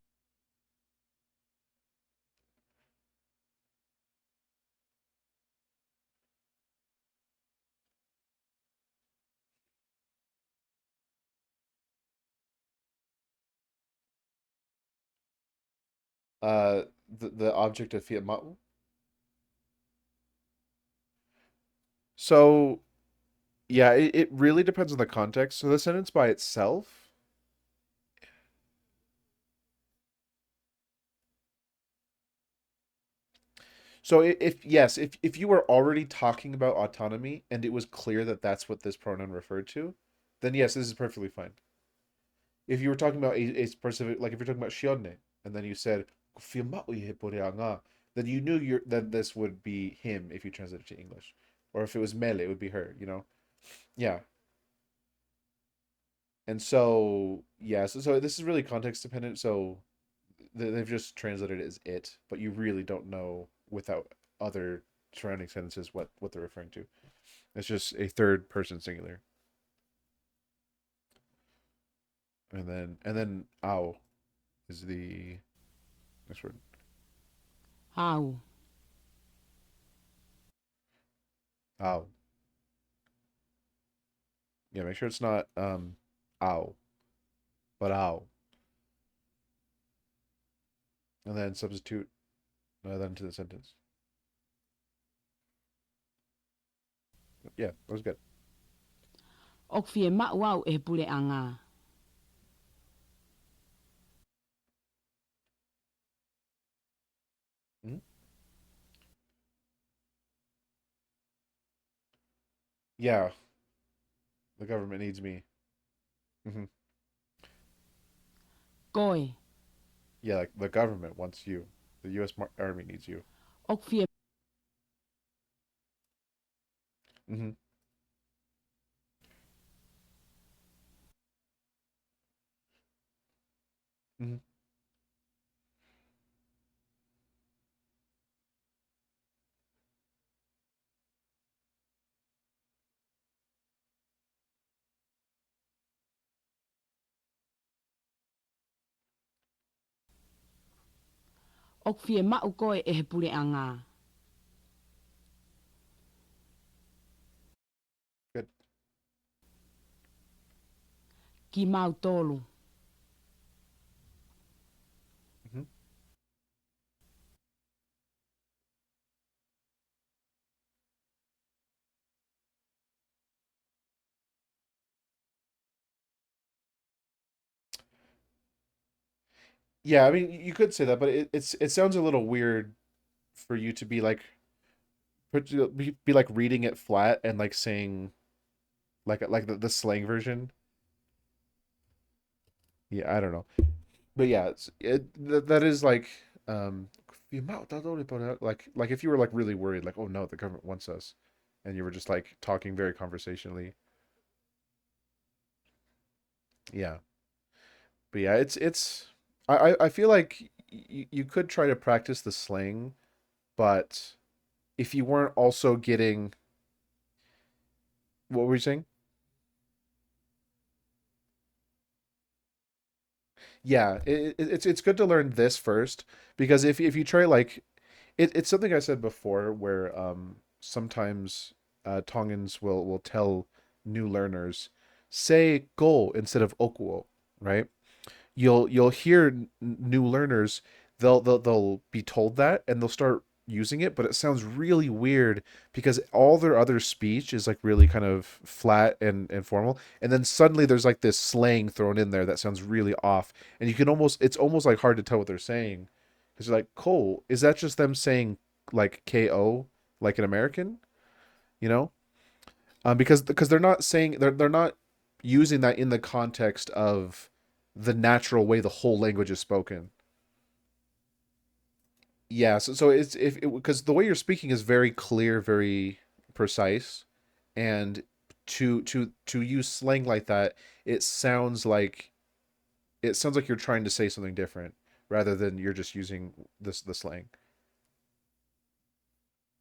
The object of fiat ma'u. So yeah, it really depends on the context. So the sentence by itself. So if yes, if you were already talking about autonomy and it was clear that that's what this pronoun referred to, then yes, this is perfectly fine. If you were talking about a specific, like if you're talking about shione, and then you said then you knew that this would be him if you translate it to English, or if it was mele, it would be her. Yeah. And so yeah, so this is really context dependent. So they've just translated it as it, but you really don't know without other surrounding sentences what they're referring to. It's just a third person singular. And then ao is the next word. Au. Ao. Yeah, make sure it's not ao, but ao. And then substitute that into the sentence. Yeah, that was good. Ok fie mau au e he pule anga. Mhm. Yeah, the government needs me. Hmm. Koe. Yeah, like the government wants you. The U.S. Army needs you. Ok fie. Hmm. Hmm. Ok fie mau koe e he pule anga. Good. ki mau tolu. Hmm. Yeah, I mean, you could say that, but it sounds a little weird for you to be like be like reading it flat and like saying like the slang version. Yeah, I don't know. But yeah, that is like like if you were like really worried, like, oh no, the government wants us, and you were just like talking very conversationally. Yeah, but yeah, it's I feel like you could try to practice the slang, but if you weren't also getting, what were you saying? Yeah, it's good to learn this first, because if you try like it's something I said before where sometimes Tongans will tell new learners say go instead of okuo, right? You'll hear new learners, they'll be told that and they'll start using it, but it sounds really weird because all their other speech is like really kind of flat and formal, and then suddenly there's like this slang thrown in there that sounds really off, and you can almost it's almost like hard to tell what they're saying because you're like, Cole, is that just them saying like ko like an American, you know? Because they're not saying they're not using that in the context of the natural way the whole language is spoken. Yeah, so it's if because the way you're speaking is very clear, very precise, and to use slang like that, it sounds like it sounds like you're trying to say something different rather than you're just using the slang.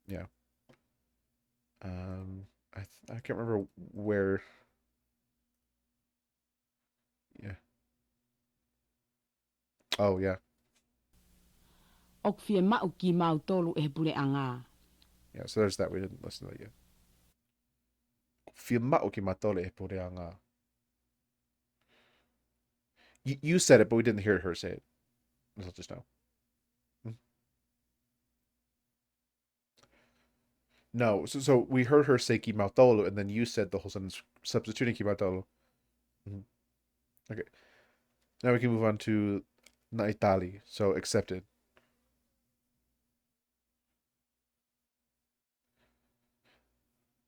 Yeah. I can't remember where. Yeah. Oh yeah. Ok fie mau ki mau tolu e pule anga. Yeah. So there's that. We didn't listen to that yet. Filma o ki matole e poreanga. You said it, but we didn't hear her say it. I'll just know. Mhm. No, so we heard her say ki mautolo, and then you said the whole sentence substituting ki mautolo. Mhm. Okay, now we can move on to naitali. So accepted.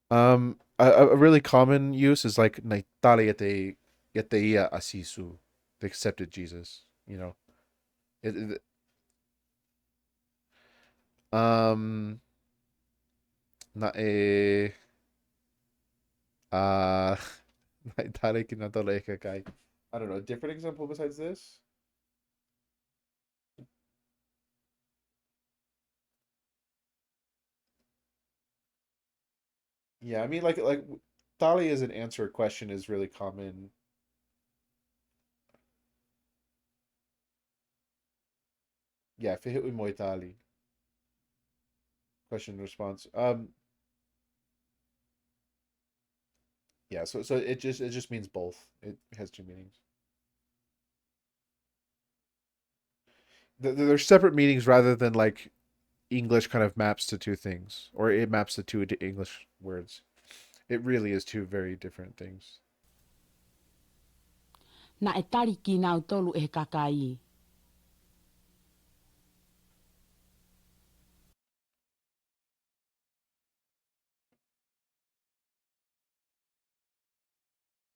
A really common use is like naitali ete ia asisu. They accepted Jesus. You know, um, na uh, naitali ki natolo e kakai. I don't know. A different example besides this? Yeah, I mean, like Thali as an answer a question is really common. Yeah, Fihit Moy Thali, question and response. Yeah, so it just means both. It has two meanings. They're separate meanings rather than like English kind of maps to two things, or it maps to two English words. It really is two very different things. Na e tari ki nau tolu e kakai.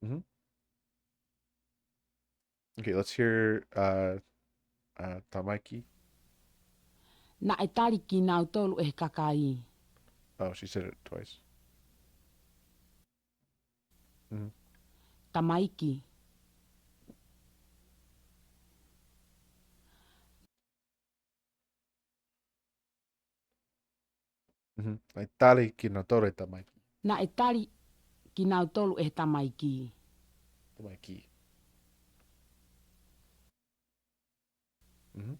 Hmm. Okay, let's hear Tamaiki. Na e tari ki nau tolu e kakai. Oh, she said it twice. Hmm. Tamaiki. Hmm. Tali kinotore Tamaiki. Na e tari ki nau tolu e tamaiki. Tamaiki. Hmm.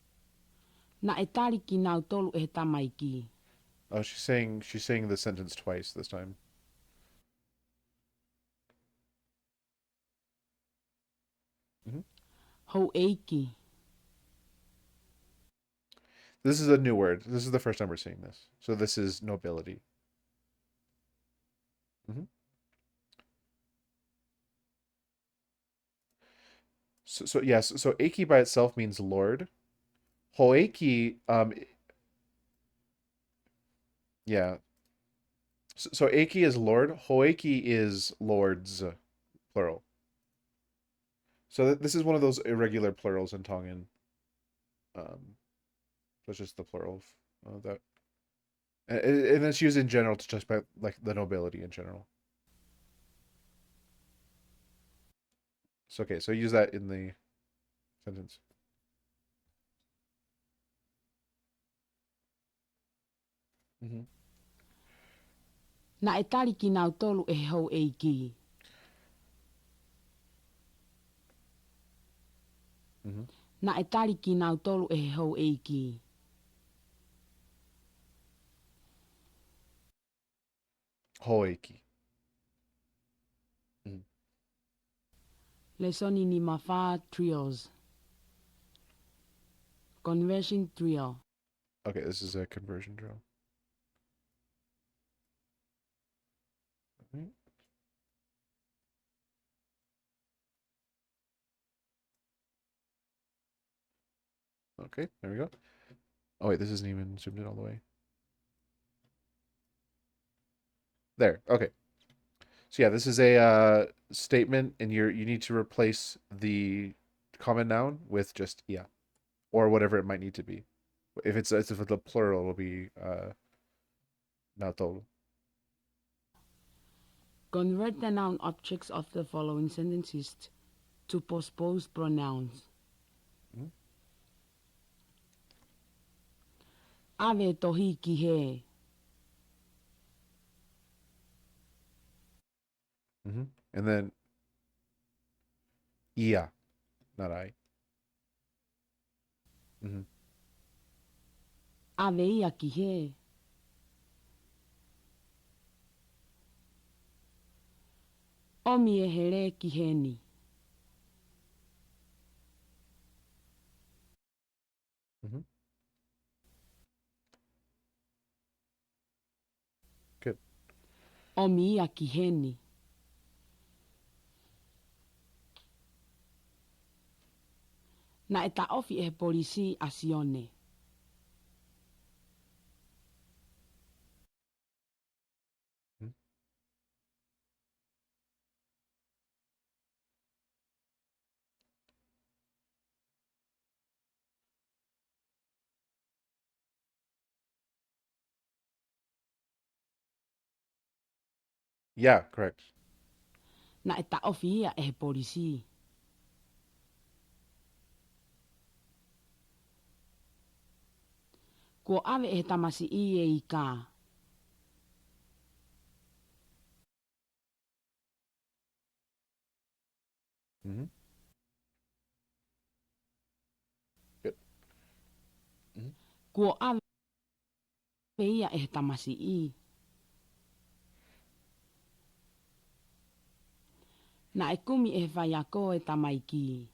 Na e tari ki nau tolu e tamaiki. Oh, she's saying the sentence twice this time. Ho'eiki. This is a new word. This is the first time we're seeing this. So this is nobility. Hmm. So yes. So Eiki by itself means lord. Hoeki, yeah. So Eiki is lord. Hoeki is lords, plural. So this is one of those irregular plurals in Tongan. Um, so it's just the plural of that, and it's used in general to just about like the nobility in general. So okay, so use that in the sentence. Hmm. Na e tali ki nau tolu e ho'eiki. Hmm. Na e tali ki nau tolu e ho'eiki. Hoeki. Mhm. Le soni ni mawha trios. Conversion trio. Okay, this is a conversion drill. Mhm. Okay, there we go. Oh wait, this isn't even zoomed in all the way. There. Okay. So yeah, this is a statement, and you need to replace the common noun with just yeah, or whatever it might need to be. If it's a plural, it'll be nato. Convert the noun objects of the following sentences to postposed pronouns. Mm-hmm. Ave tohi ki he. Mm-hmm. And then yeah, not I. Mm-hmm. Ave ia ki he. Omi e here ki he ni. Mm-hmm. Good. Omi ia ki he ni. Na e ta ofi e polisi asione. Mhm. Yeah, correct. Na e ta ofi ia e polisi. Ko ave e tamasi i e i ka. Mm-hmm. Good. Mm-hmm. Ko ave ia e tamasi i. Na e kumi e whai ako e tamaiki.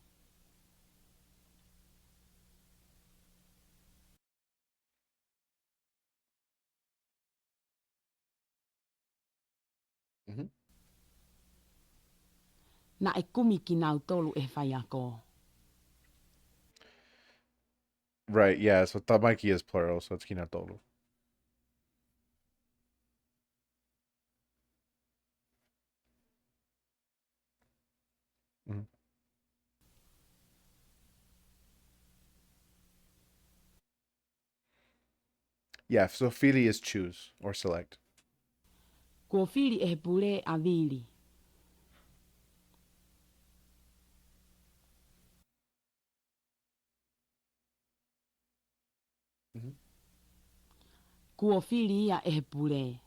Mm-hmm. Na e kumi ki nau tolu e whai ako. Right. Yeah. So tamaki is plural, so it's kinatoru. Mm-hmm. Yeah. So fili is choose or select. Ko whiri e pule a vili. Mm-hmm. Ko whiri ia e pule.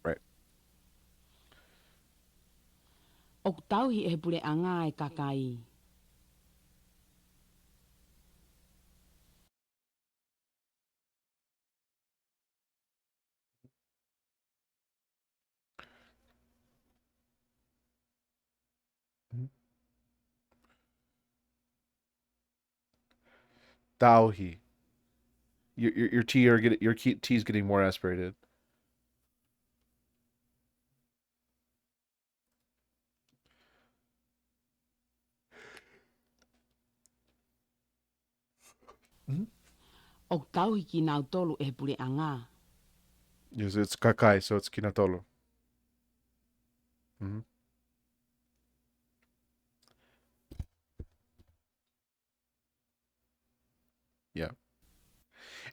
Right. O tauhi e pule a ngā e kakai. Tauhi. Your T are getting your T is getting more aspirated. Mm-hmm. O tau hiki nau tolu e pule anga. Yes, it's kakai, so it's kinatolo. Mm-hmm. Yeah,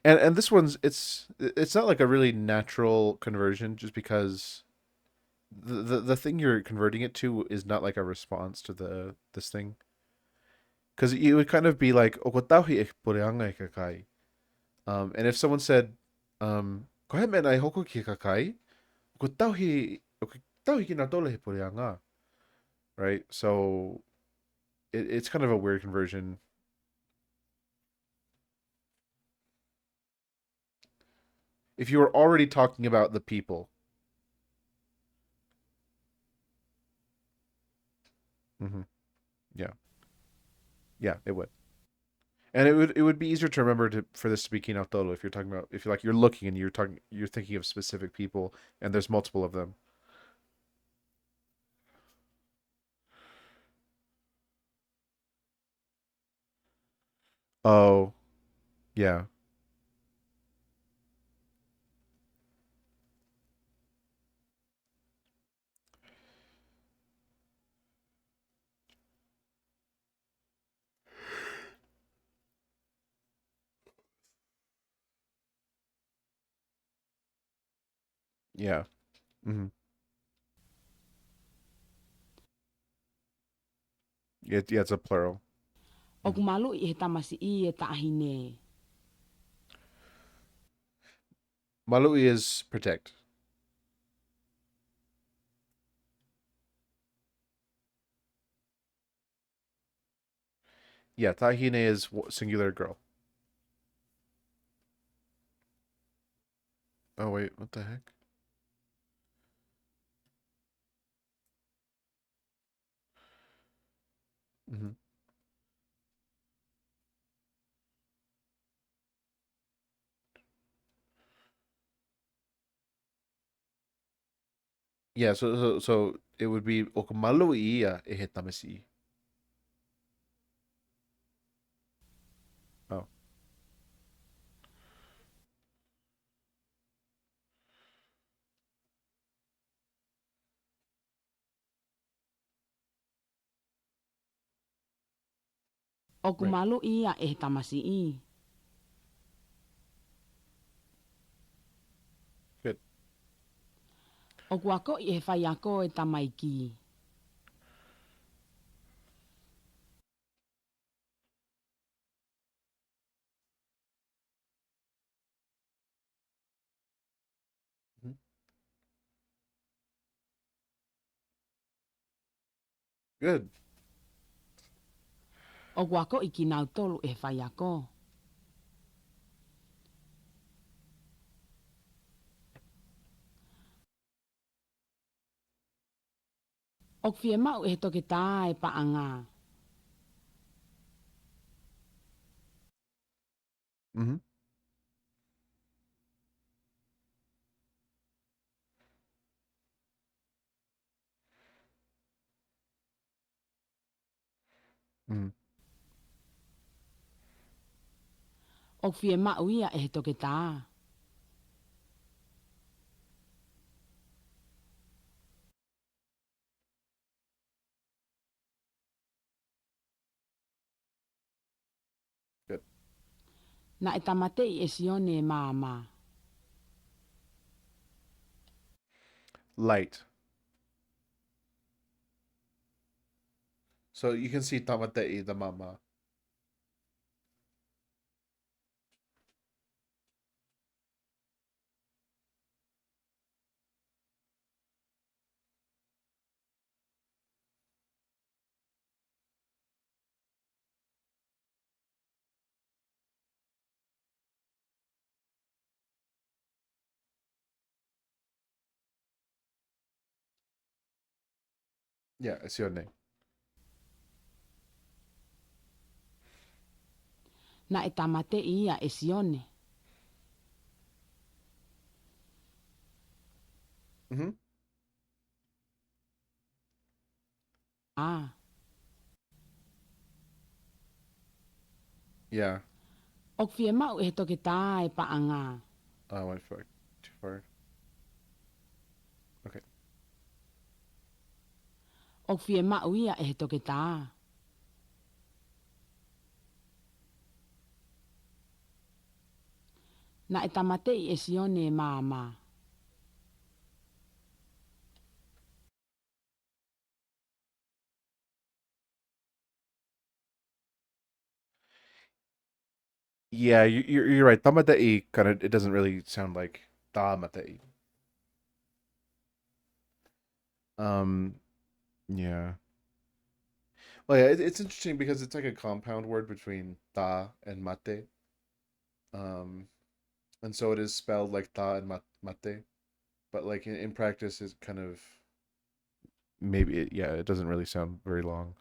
and this one's it's not like a really natural conversion, just because the thing you're converting it to is not like a response to the this thing, because it would kind of be like okotauhi e poreanga e kakai. And if someone said, kohe mena e hoko ki kakai, okotauhi ki na tole he poreanga, right? So it's kind of a weird conversion. If you were already talking about the people, hmm yeah, yeah, it would. And it would be easier to remember for this to be Kinatolo if you're talking about, if you're like you're looking and you're thinking of specific people and there's multiple of them. Oh, yeah. Yeah. hmm yeah, it's a plural. O Mhm. kumalu i he tamasi i e taahine. Malui is protect. Yeah, Tahine is singular girl. Oh wait, what the heck? hmm Yeah, so it would be Okumalui ya ehetamasi. Oh, O right. kumalu i a e he tamasi i. Good. O kuako i he whai ako e tamaiki. Mhm. Good. O kuako i ki nau tolu e whai ako. O kwhie mau e he toke tā e paanga. hmm hmm O kwhie mau ia e he toke tā. Good. Na e tamate i e sione e māma. Light. So you can see tamatei the mama. Yeah, it's your name. Na e tamate ia e sione. Mm-hmm. Ah. Yeah. Ok fie mau e toke tā e paanga. I went for too far. Okay. Ok fie mau ia e toke tā. Na e tamate i e sione e māma. Yeah, you're right. Tamatei kind of, it doesn't really sound like tamatei. Um, yeah. Well, yeah, it's interesting because it's like a compound word between ta and mate. Um, and so it is spelled like ta and mate, but like in practice, it's kind of maybe yeah, it doesn't really sound very long.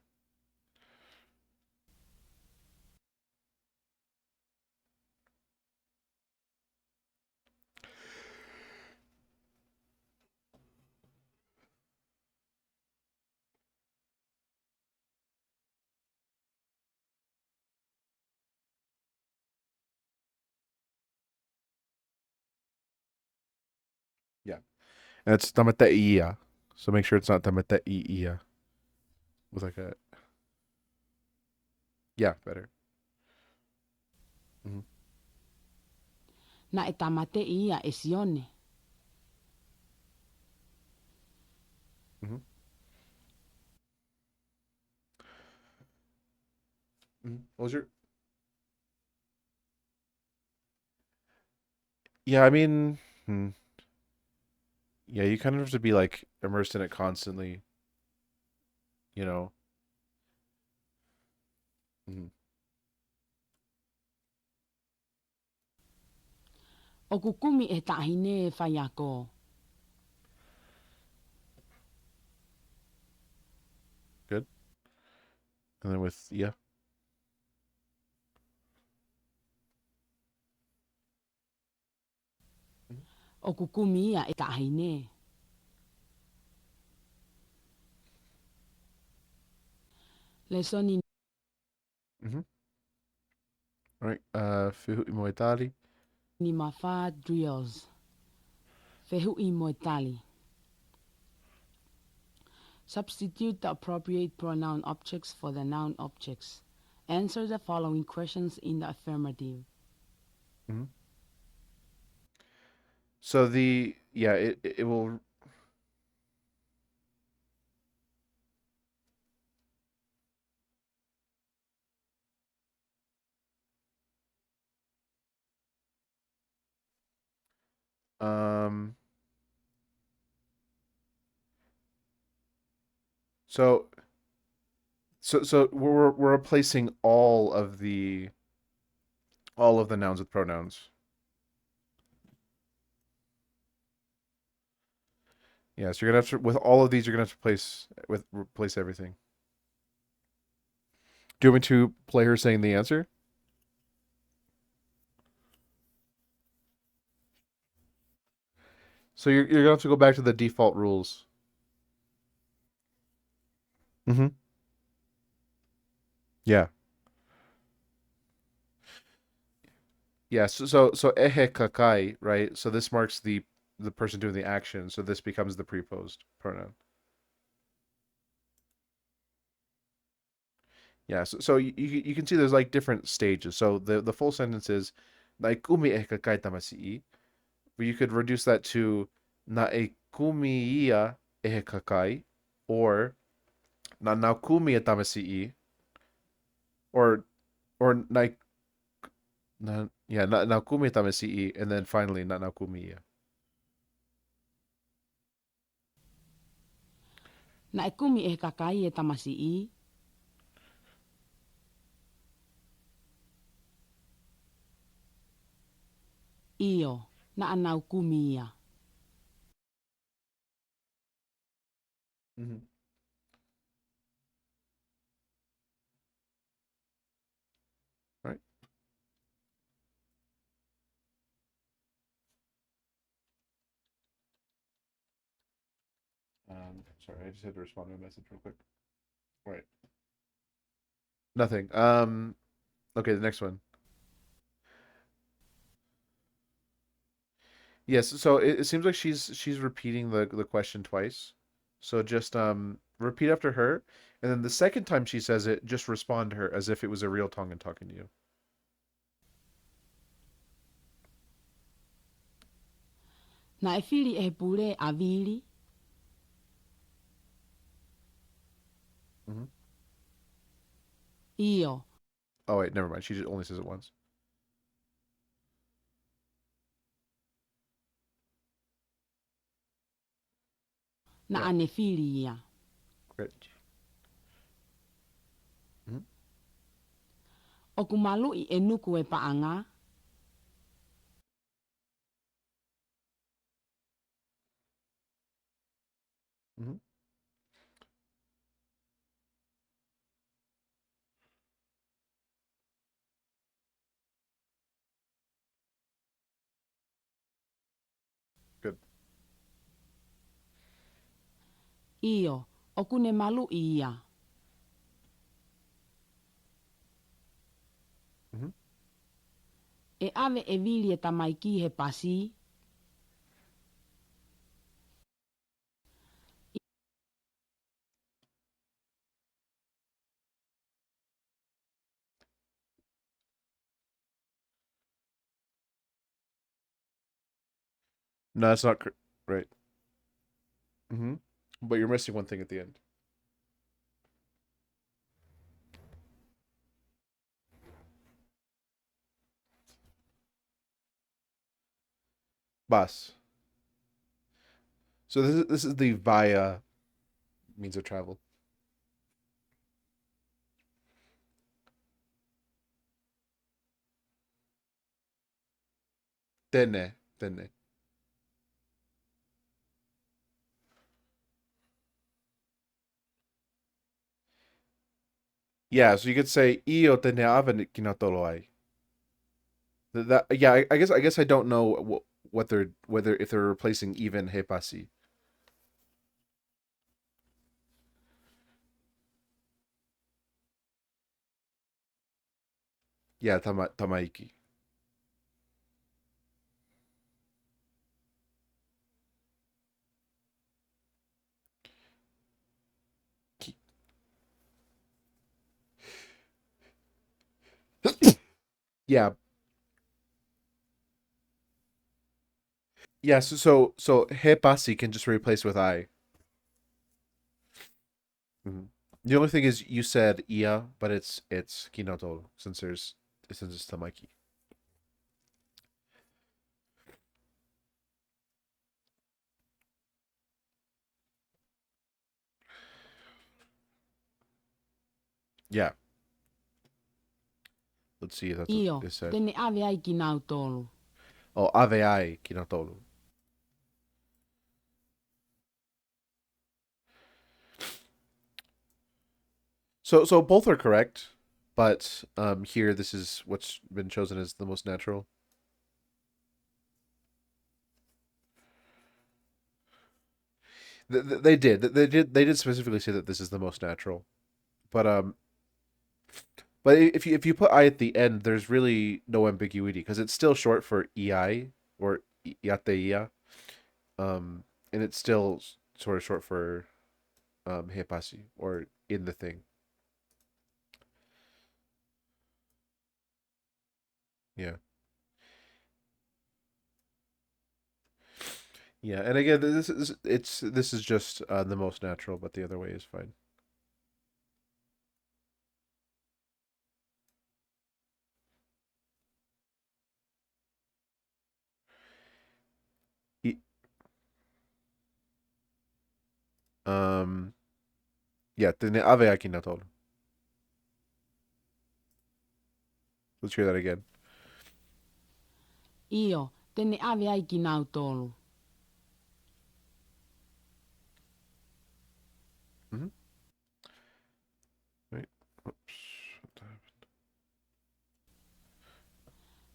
Yeah, and it's tamateiya, so make sure it's not tamateiya with like a yeah, better. Hmm. Na e tamate ia e sione. Hmm. Hmm. What was your yeah? I mean, yeah, you kind of have to be like immersed in it constantly, you know. Hmm. O kukumi e tahine e whaiako. Good, and then with yeah. Hmm. O kukumi ia e tahine. Le soni Hmm. All right. Fihu imoitali. ni mawha drills. Fehu i moetali. Substitute the appropriate pronoun objects for the noun objects. Answer the following questions in the affirmative. Hmm. So the yeah, it will um. So so we're replacing all of the nouns with pronouns. Yeah, so you're gonna have to with all of these you're gonna have to replace everything. Do you want me to play her saying the answer? So you're gonna have to go back to the default rules. Mm-hmm. Yeah. Yeah. So ehe kakai, right? So this marks the person doing the action. So this becomes the preposed pronoun. Yeah. So you can see there's like different stages. So the full sentence is naikumi ehe kakai tamasi. But you could reduce that to naikumi ia ehe kakai, or na naukumi e tamasi, or yeah, naukumi e tamasi, and then finally na naukumi ia. Na e kumi e kakai e tamasi i. Io. Na anau kumi ia. Mm-hmm. Right. Sorry, I just had to respond to a message real quick. All right. Nothing. Okay, the next one. Yes, so it seems like she's repeating the question twice. So just repeat after her, and then the second time she says it, just respond to her as if it was a real Tongan talking to you. Na e whiri e he pure a viri. Hmm. Io. Oh wait, never mind. She just only says it once. Na Yeah, ane whiri ia. great. Hmm. O ku malu I e nuku e paanga. Hmm. Good. Io. O ku ne malu ia. Hmm. E ave e viri e tamaiki he pasi. No, that's not right. Hmm. But you're missing one thing at the end. Bus. So this is the via means of travel. Tene, tene. Yeah, so you could say io teneava kinatolo ai. Yeah, I guess I don't know what they're whether if they're replacing even hepasi. Yeah, tamaiki. Yeah, yeah. So hepasi can just replace with I. Mhm. The only thing is you said ia, but it's kinotolo since it's tamaiki. Yeah, let's see if that's what Io. it said. Tene ave ai ki nau tolu. Oh, aveai kinotolo. So both are correct, but here this is what's been chosen as the most natural. They did specifically say that this is the most natural. But if you put I at the end, there's really no ambiguity because it's still short for ei or iateia, and it's still sort of short for hepasi or in the thing. Yeah, yeah. And again, this is just the most natural, but the other way is fine. E- Um, yeah, tene ave aqui na tolo. Let's hear that again. Io. Tene ave ai ki nau tolu. Hmm. Right. Oops.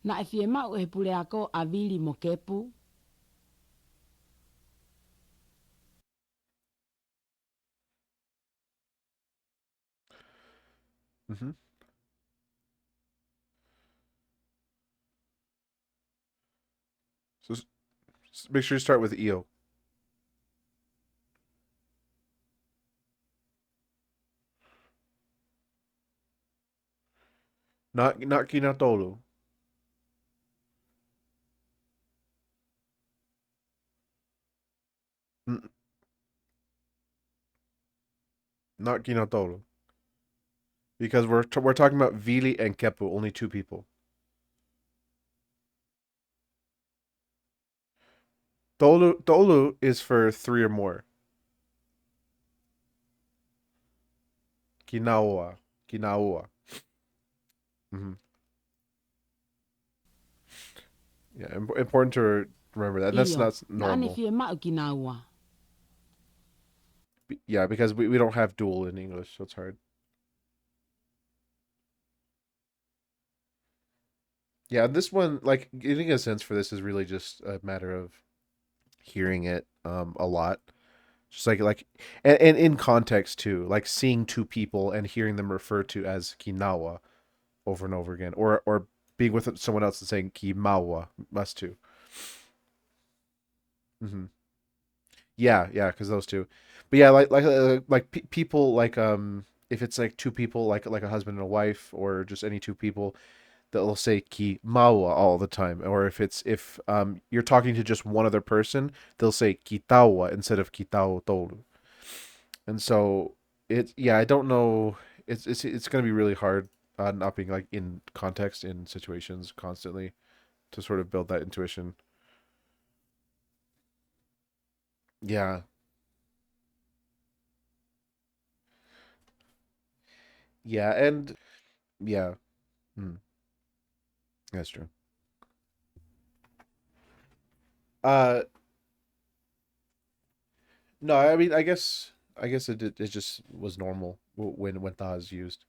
Na e fie mau he pure ako a viri mo kepu. Mm-hmm. So make sure you start with eo. Not kinatolu. Mm, not kinatolu. Because we're talking about Vili and Kepu, only two people. Tolu is for three or more. Kinawa. Kinawa. Mm-hmm. Yeah, important to remember that. And that's Iyo. not Naani normal. fie ma ginawa. Yeah, because we don't have dual in English, so it's hard. Yeah, this one, like getting a sense for this is really just a matter of hearing it a lot. Just and in context too, like seeing two people and hearing them referred to as Kinawa over and over again, or being with someone else and saying Kimawa must too. Hmm. Yeah, yeah, because those two. But yeah, people if it's like two people like a husband and a wife or just any two people that'll say ki mawa all the time, or if you're talking to just one other person, they'll say kitawa instead of kitao tolu. And so I don't know. It's gonna be really hard not being like in context in situations constantly to sort of build that intuition. Yeah, yeah, and yeah, mm, that's true. Uh, no, I mean, I guess it just was normal when tha is used.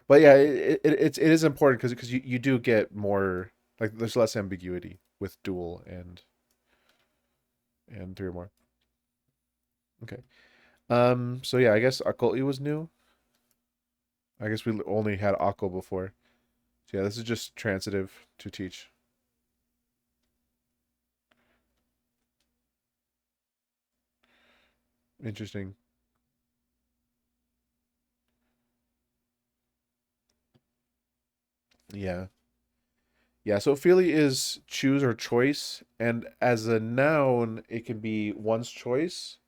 But yeah, it is important because you do get more like there's less ambiguity with dual and three or more. Okay. So yeah, I guess Akoli was new. I guess we only had Akko before. So yeah, this is just transitive to teach. Interesting. Yeah. Yeah, so Philly is choose or choice, and as a noun, it can be one's choice,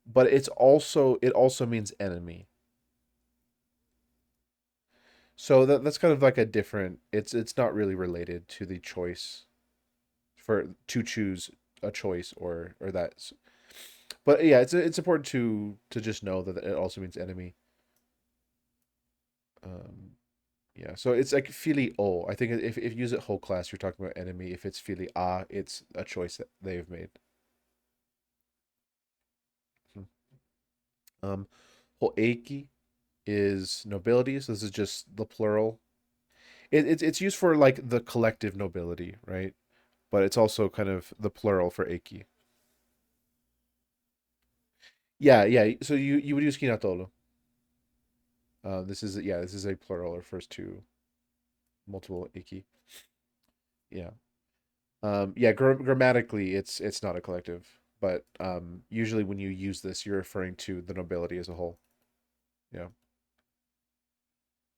but it also means enemy. So that's kind of like a different. It's not really related to the choice for to choose a choice or that. But yeah, it's important to just know that it also means enemy. Um, yeah, so it's like fili o. I think if you use it whole class, you're talking about enemy. If it's fili a, it's a choice that they've made. Hmm. Um, Ho'eiki is nobility, so this is just the plural. It's used for like the collective nobility, right? But it's also kind of the plural for eiki. Yeah, yeah. So you would use kinatolo. This is a plural. It refers to multiple eiki. Yeah. Yeah. Grammatically, it's not a collective, but usually when you use this, you're referring to the nobility as a whole. Yeah.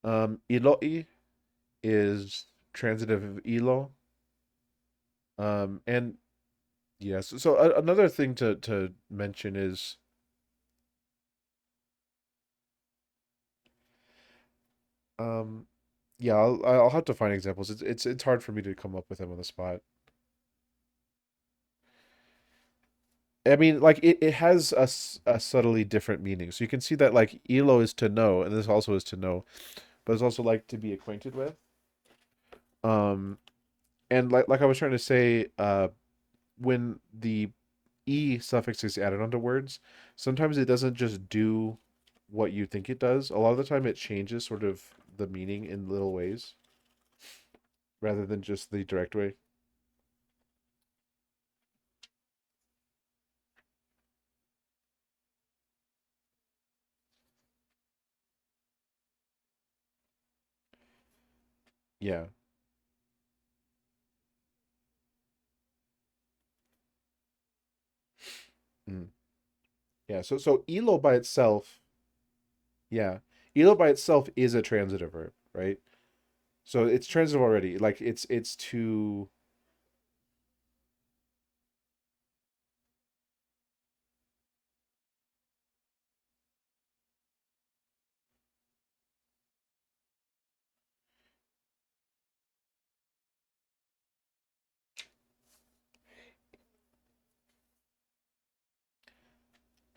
Iloi is transitive of ilo. And yes. So another thing to mention is um yeah, I'll have to find examples. It's hard for me to come up with them on the spot. I mean, like it has a subtly different meaning. So you can see that like elo is to know, and this also is to know, but it's also like to be acquainted with. Um, and like I was trying to say, when the e suffix is added onto words, sometimes it doesn't just do what you think it does. A lot of the time, it changes sort of the meaning in little ways rather than just the direct way. Yeah. Mm. Yeah. So ilo by itself, yeah. Ilo by itself is a transitive verb, right? So it's transitive already. Like it's to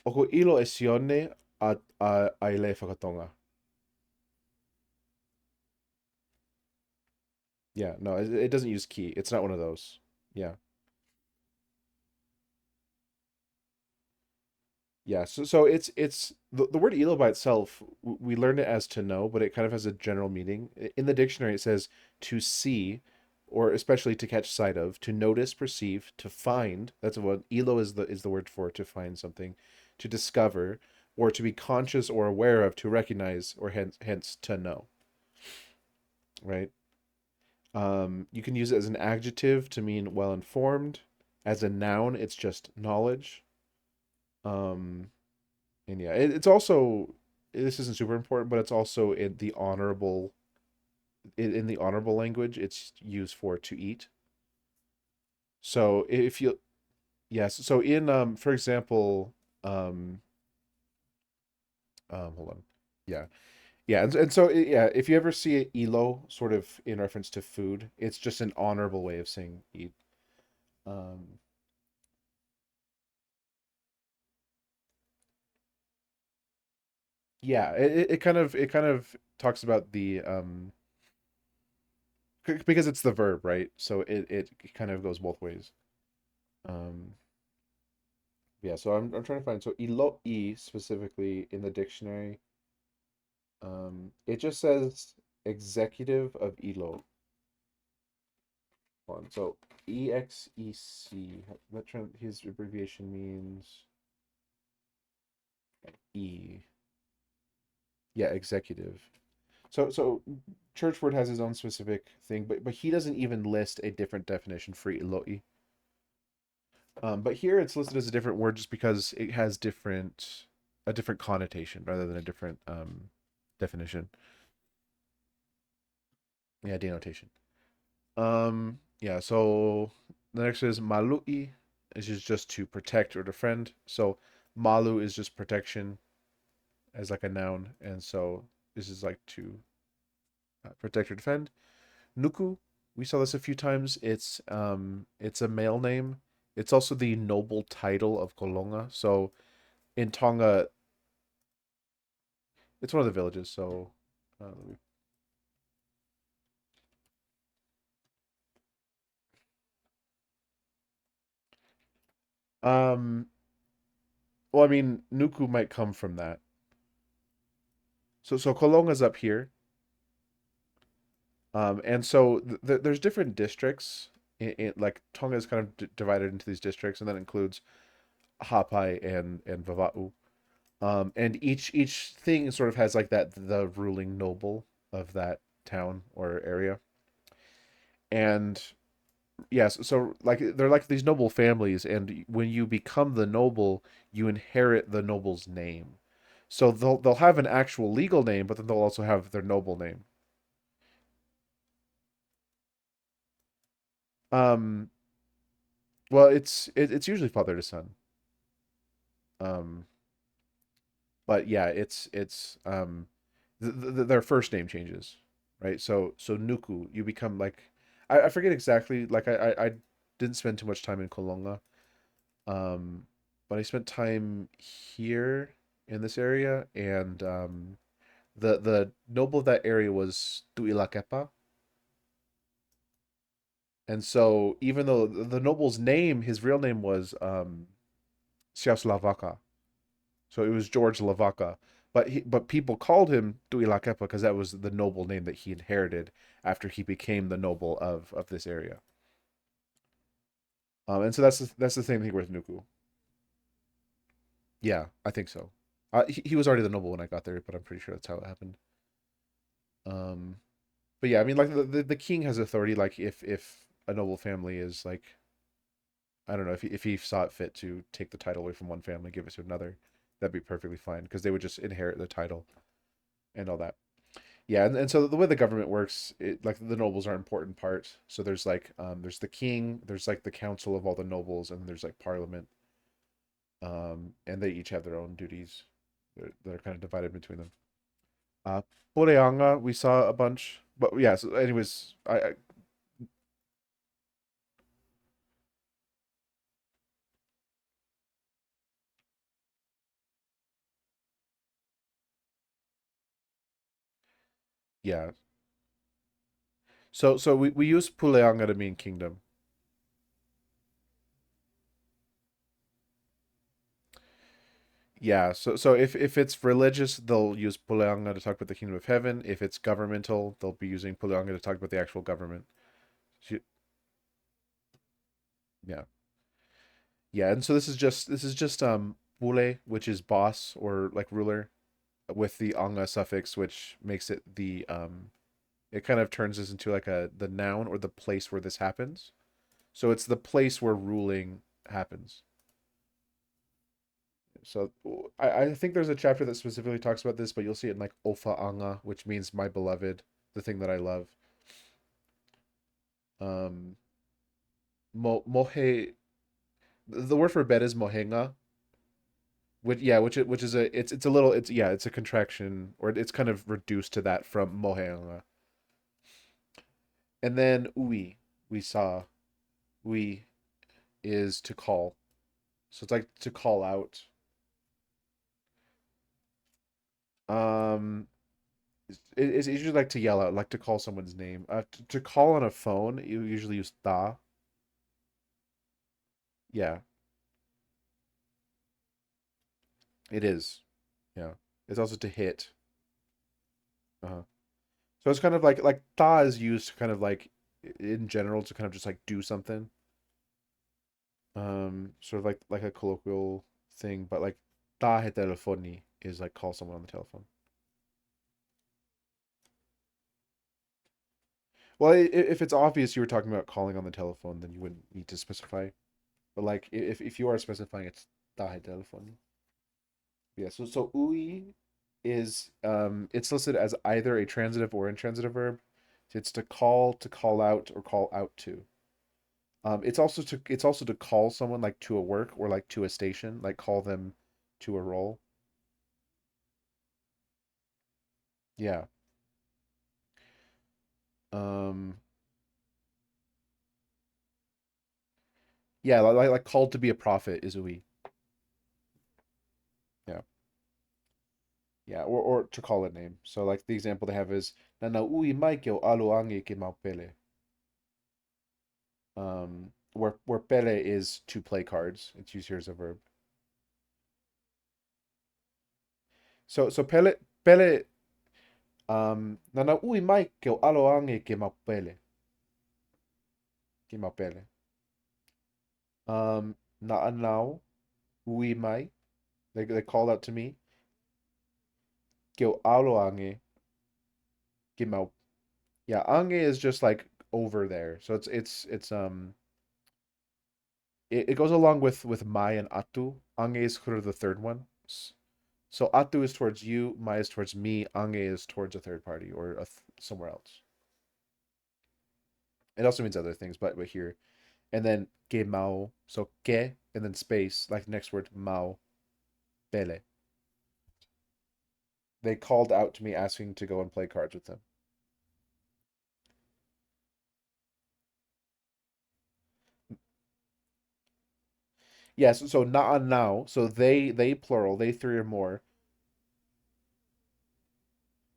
o ko ilo e sione a i le whakatonga. Yeah, no, it doesn't use ki. It's not one of those. Yeah. Yeah, so it's the word elo by itself, we learn it as to know, but it kind of has a general meaning. In the dictionary, it says to see, or especially to catch sight of, to notice, perceive, to find. That's what elo is the word for to find something, to discover, or to be conscious or aware of, to recognize, or hence to know, right? You can use it as an adjective to mean well informed. As a noun, it's just knowledge. Um, And yeah, it's also, this isn't super important, but it's also in the honorable in the honorable language. It's used for to eat. So if you yes, so in for example, um hold on, yeah, yeah, and so yeah, if you ever see a elo sort of in reference to food, it's just an honorable way of saying eat. Um, yeah, it kind of talks about the because it's the verb, right? So it kind of goes both ways. Um, Yeah, so I'm trying to find so Iloi specifically in the dictionary. It just says executive of Ilo. Hold on. So EXEC. His abbreviation means E. Yeah, executive. So Churchward has his own specific thing, but he doesn't even list a different definition for Iloi. But here it's listed as a different word just because it has a different connotation rather than a different definition. Yeah, denotation. Yeah, so the next is malui, which is just to protect or defend. So malu is just protection as like a noun, and so this is like to protect or defend. Nuku, we saw this a few times. It's a male name. It's also the noble title of Kolonga. So in Tonga, it's one of the villages. So let me- um, well, I mean, Nuku might come from that. So Kolonga's up here. And so there's different districts. Like Tonga is kind of divided into these districts, and that includes Hapai and Vava'u. And each thing sort of has like the ruling noble of that town or area. And yes, so like they're like these noble families, and when you become the noble, you inherit the noble's name. So they'll have an actual legal name, but then they'll also have their noble name. Um, well, it's usually father to son. Um, but yeah, it's their first name changes, right? So Nuku, you become like I forget exactly. Like I didn't spend too much time in Kolonga, um, but I spent time here in this area, and the noble of that area was Tuilakepa, and so even though the noble's name, his real name was Siauslavaka. So it was George Lavaca, but people called him Tuilakepa because that was the noble name that he inherited after he became the noble of this area. And so that's the same thing with Nuku. Yeah, I think so. He was already the noble when I got there, but I'm pretty sure that's how it happened. Um, But yeah, I mean, like the king has authority. Like if a noble family is like, I don't know, if he saw it fit to take the title away from one family, give it to another, that'd be perfectly fine because they would just inherit the title and all that. Yeah, and so the way the government works, like the nobles are an important part. So there's like there's the king, there's like the council of all the nobles, and there's like parliament. And they each have their own duties. They're kind of divided between them. Uh, Boreanga, we saw a bunch, but yeah. So, anyways, I yeah. So we use Puleanga to mean kingdom. Yeah. So if it's religious, they'll use Puleanga to talk about the kingdom of heaven. If it's governmental, they'll be using Puleanga to talk about the actual government. Yeah. Yeah, and so this is just Pule, which is boss or like ruler, with the anga suffix, which makes it the it kind of turns this into like a the noun or the place where this happens. So it's the place where ruling happens. So I think there's a chapter that specifically talks about this, but you'll see it in like Ofa Anga, which means my beloved, the thing that I love. Um, Mohe, the word for bed is mohenga, which yeah, which is a it's a little it's yeah it's a contraction or it's kind of reduced to that from mohenga. And then we saw we is to call, so it's like to call out. Um, it's usually like to yell out, like to call someone's name. To call on a phone, you usually use ta. Yeah, it is. Yeah, it's also to hit. Uh-huh. So it's kind of like ta is used to kind of like in general to kind of just like do something. Sort of like a colloquial thing, but like ta he telefoni is like call someone on the telephone. Well, if it's obvious you were talking about calling on the telephone, then you wouldn't need to specify. But like if you are specifying it's ta he telefoni. Yeah, so ui is it's listed as either a transitive or intransitive verb. It's to call out, or call out to. It's also to call someone like to a work or like to a station, like call them to a role. Yeah. Um yeah, like called to be a prophet is ui. Yeah. Yeah, or to call a name. So like the example they have is na na ui mai ke o alo ange ke mau pele. Where pele is to play cards. It's used here as a verb. So pele na na ui mai ke o alo ange ke mau pele. Na anau ui mai. They called out to me. Ke o alo ange ke mau. Yeah, ange is just like over there. So it goes along with mai and atu. Ange is sort of the third one. So atu is towards you, mai is towards me, ange is towards a third party or somewhere else. It also means other things, but here. And then ke mau, so ke and then space, like the next word mau pele. They called out to me asking to go and play cards with them. Yes, so na now, so they plural, they three or more.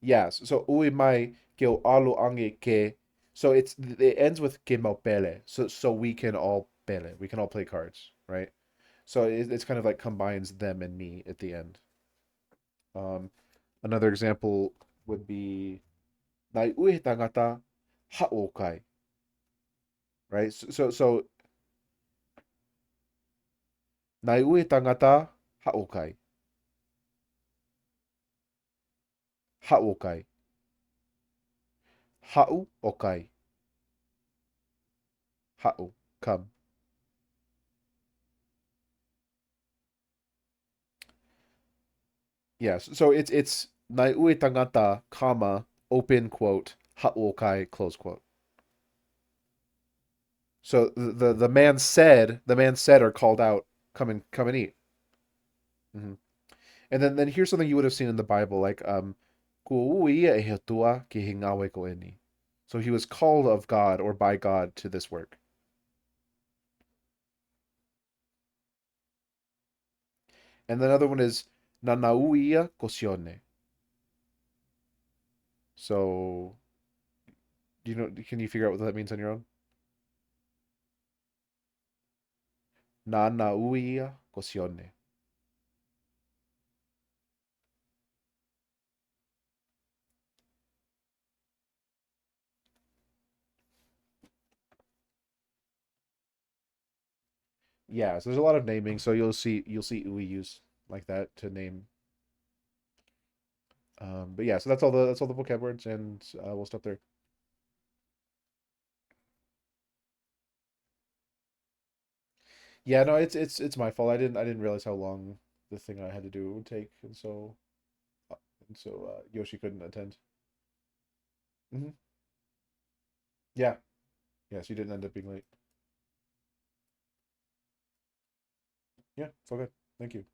Yes, so ui mai ke o alu ange ke. So it ends with ke mau pele. So we can all pele. We can all play cards, right? So it's kind of like combines them and me at the end. Um, Another example would be nai ui tangata haokai, right? So nai ui tangata haokai, haokai. Ha'u okai. Ha'u, come. Yes. So it's nai ue tangata, comma, open quote, ha'u okai, close quote. So the man said or called out, come and eat. Hmm. And then here's something you would have seen in the Bible, like ku'uia e hetua ki hingawe ko eni. So he was called of God or by God to this work. And the other one is nanauia kosione. So do you know? Can you figure out what that means on your own? Nanauia kosione. Yeah, so there's a lot of naming. So you'll see ui use like that to name. But yeah, so that's all the vocab words, and we'll stop there. Yeah, no, it's my fault. I didn't realize how long the thing I had to do would take, and so Yoshi couldn't attend. Hmm. Yeah, yeah, she didn't end up being late. Yeah, it's all good. Thank you.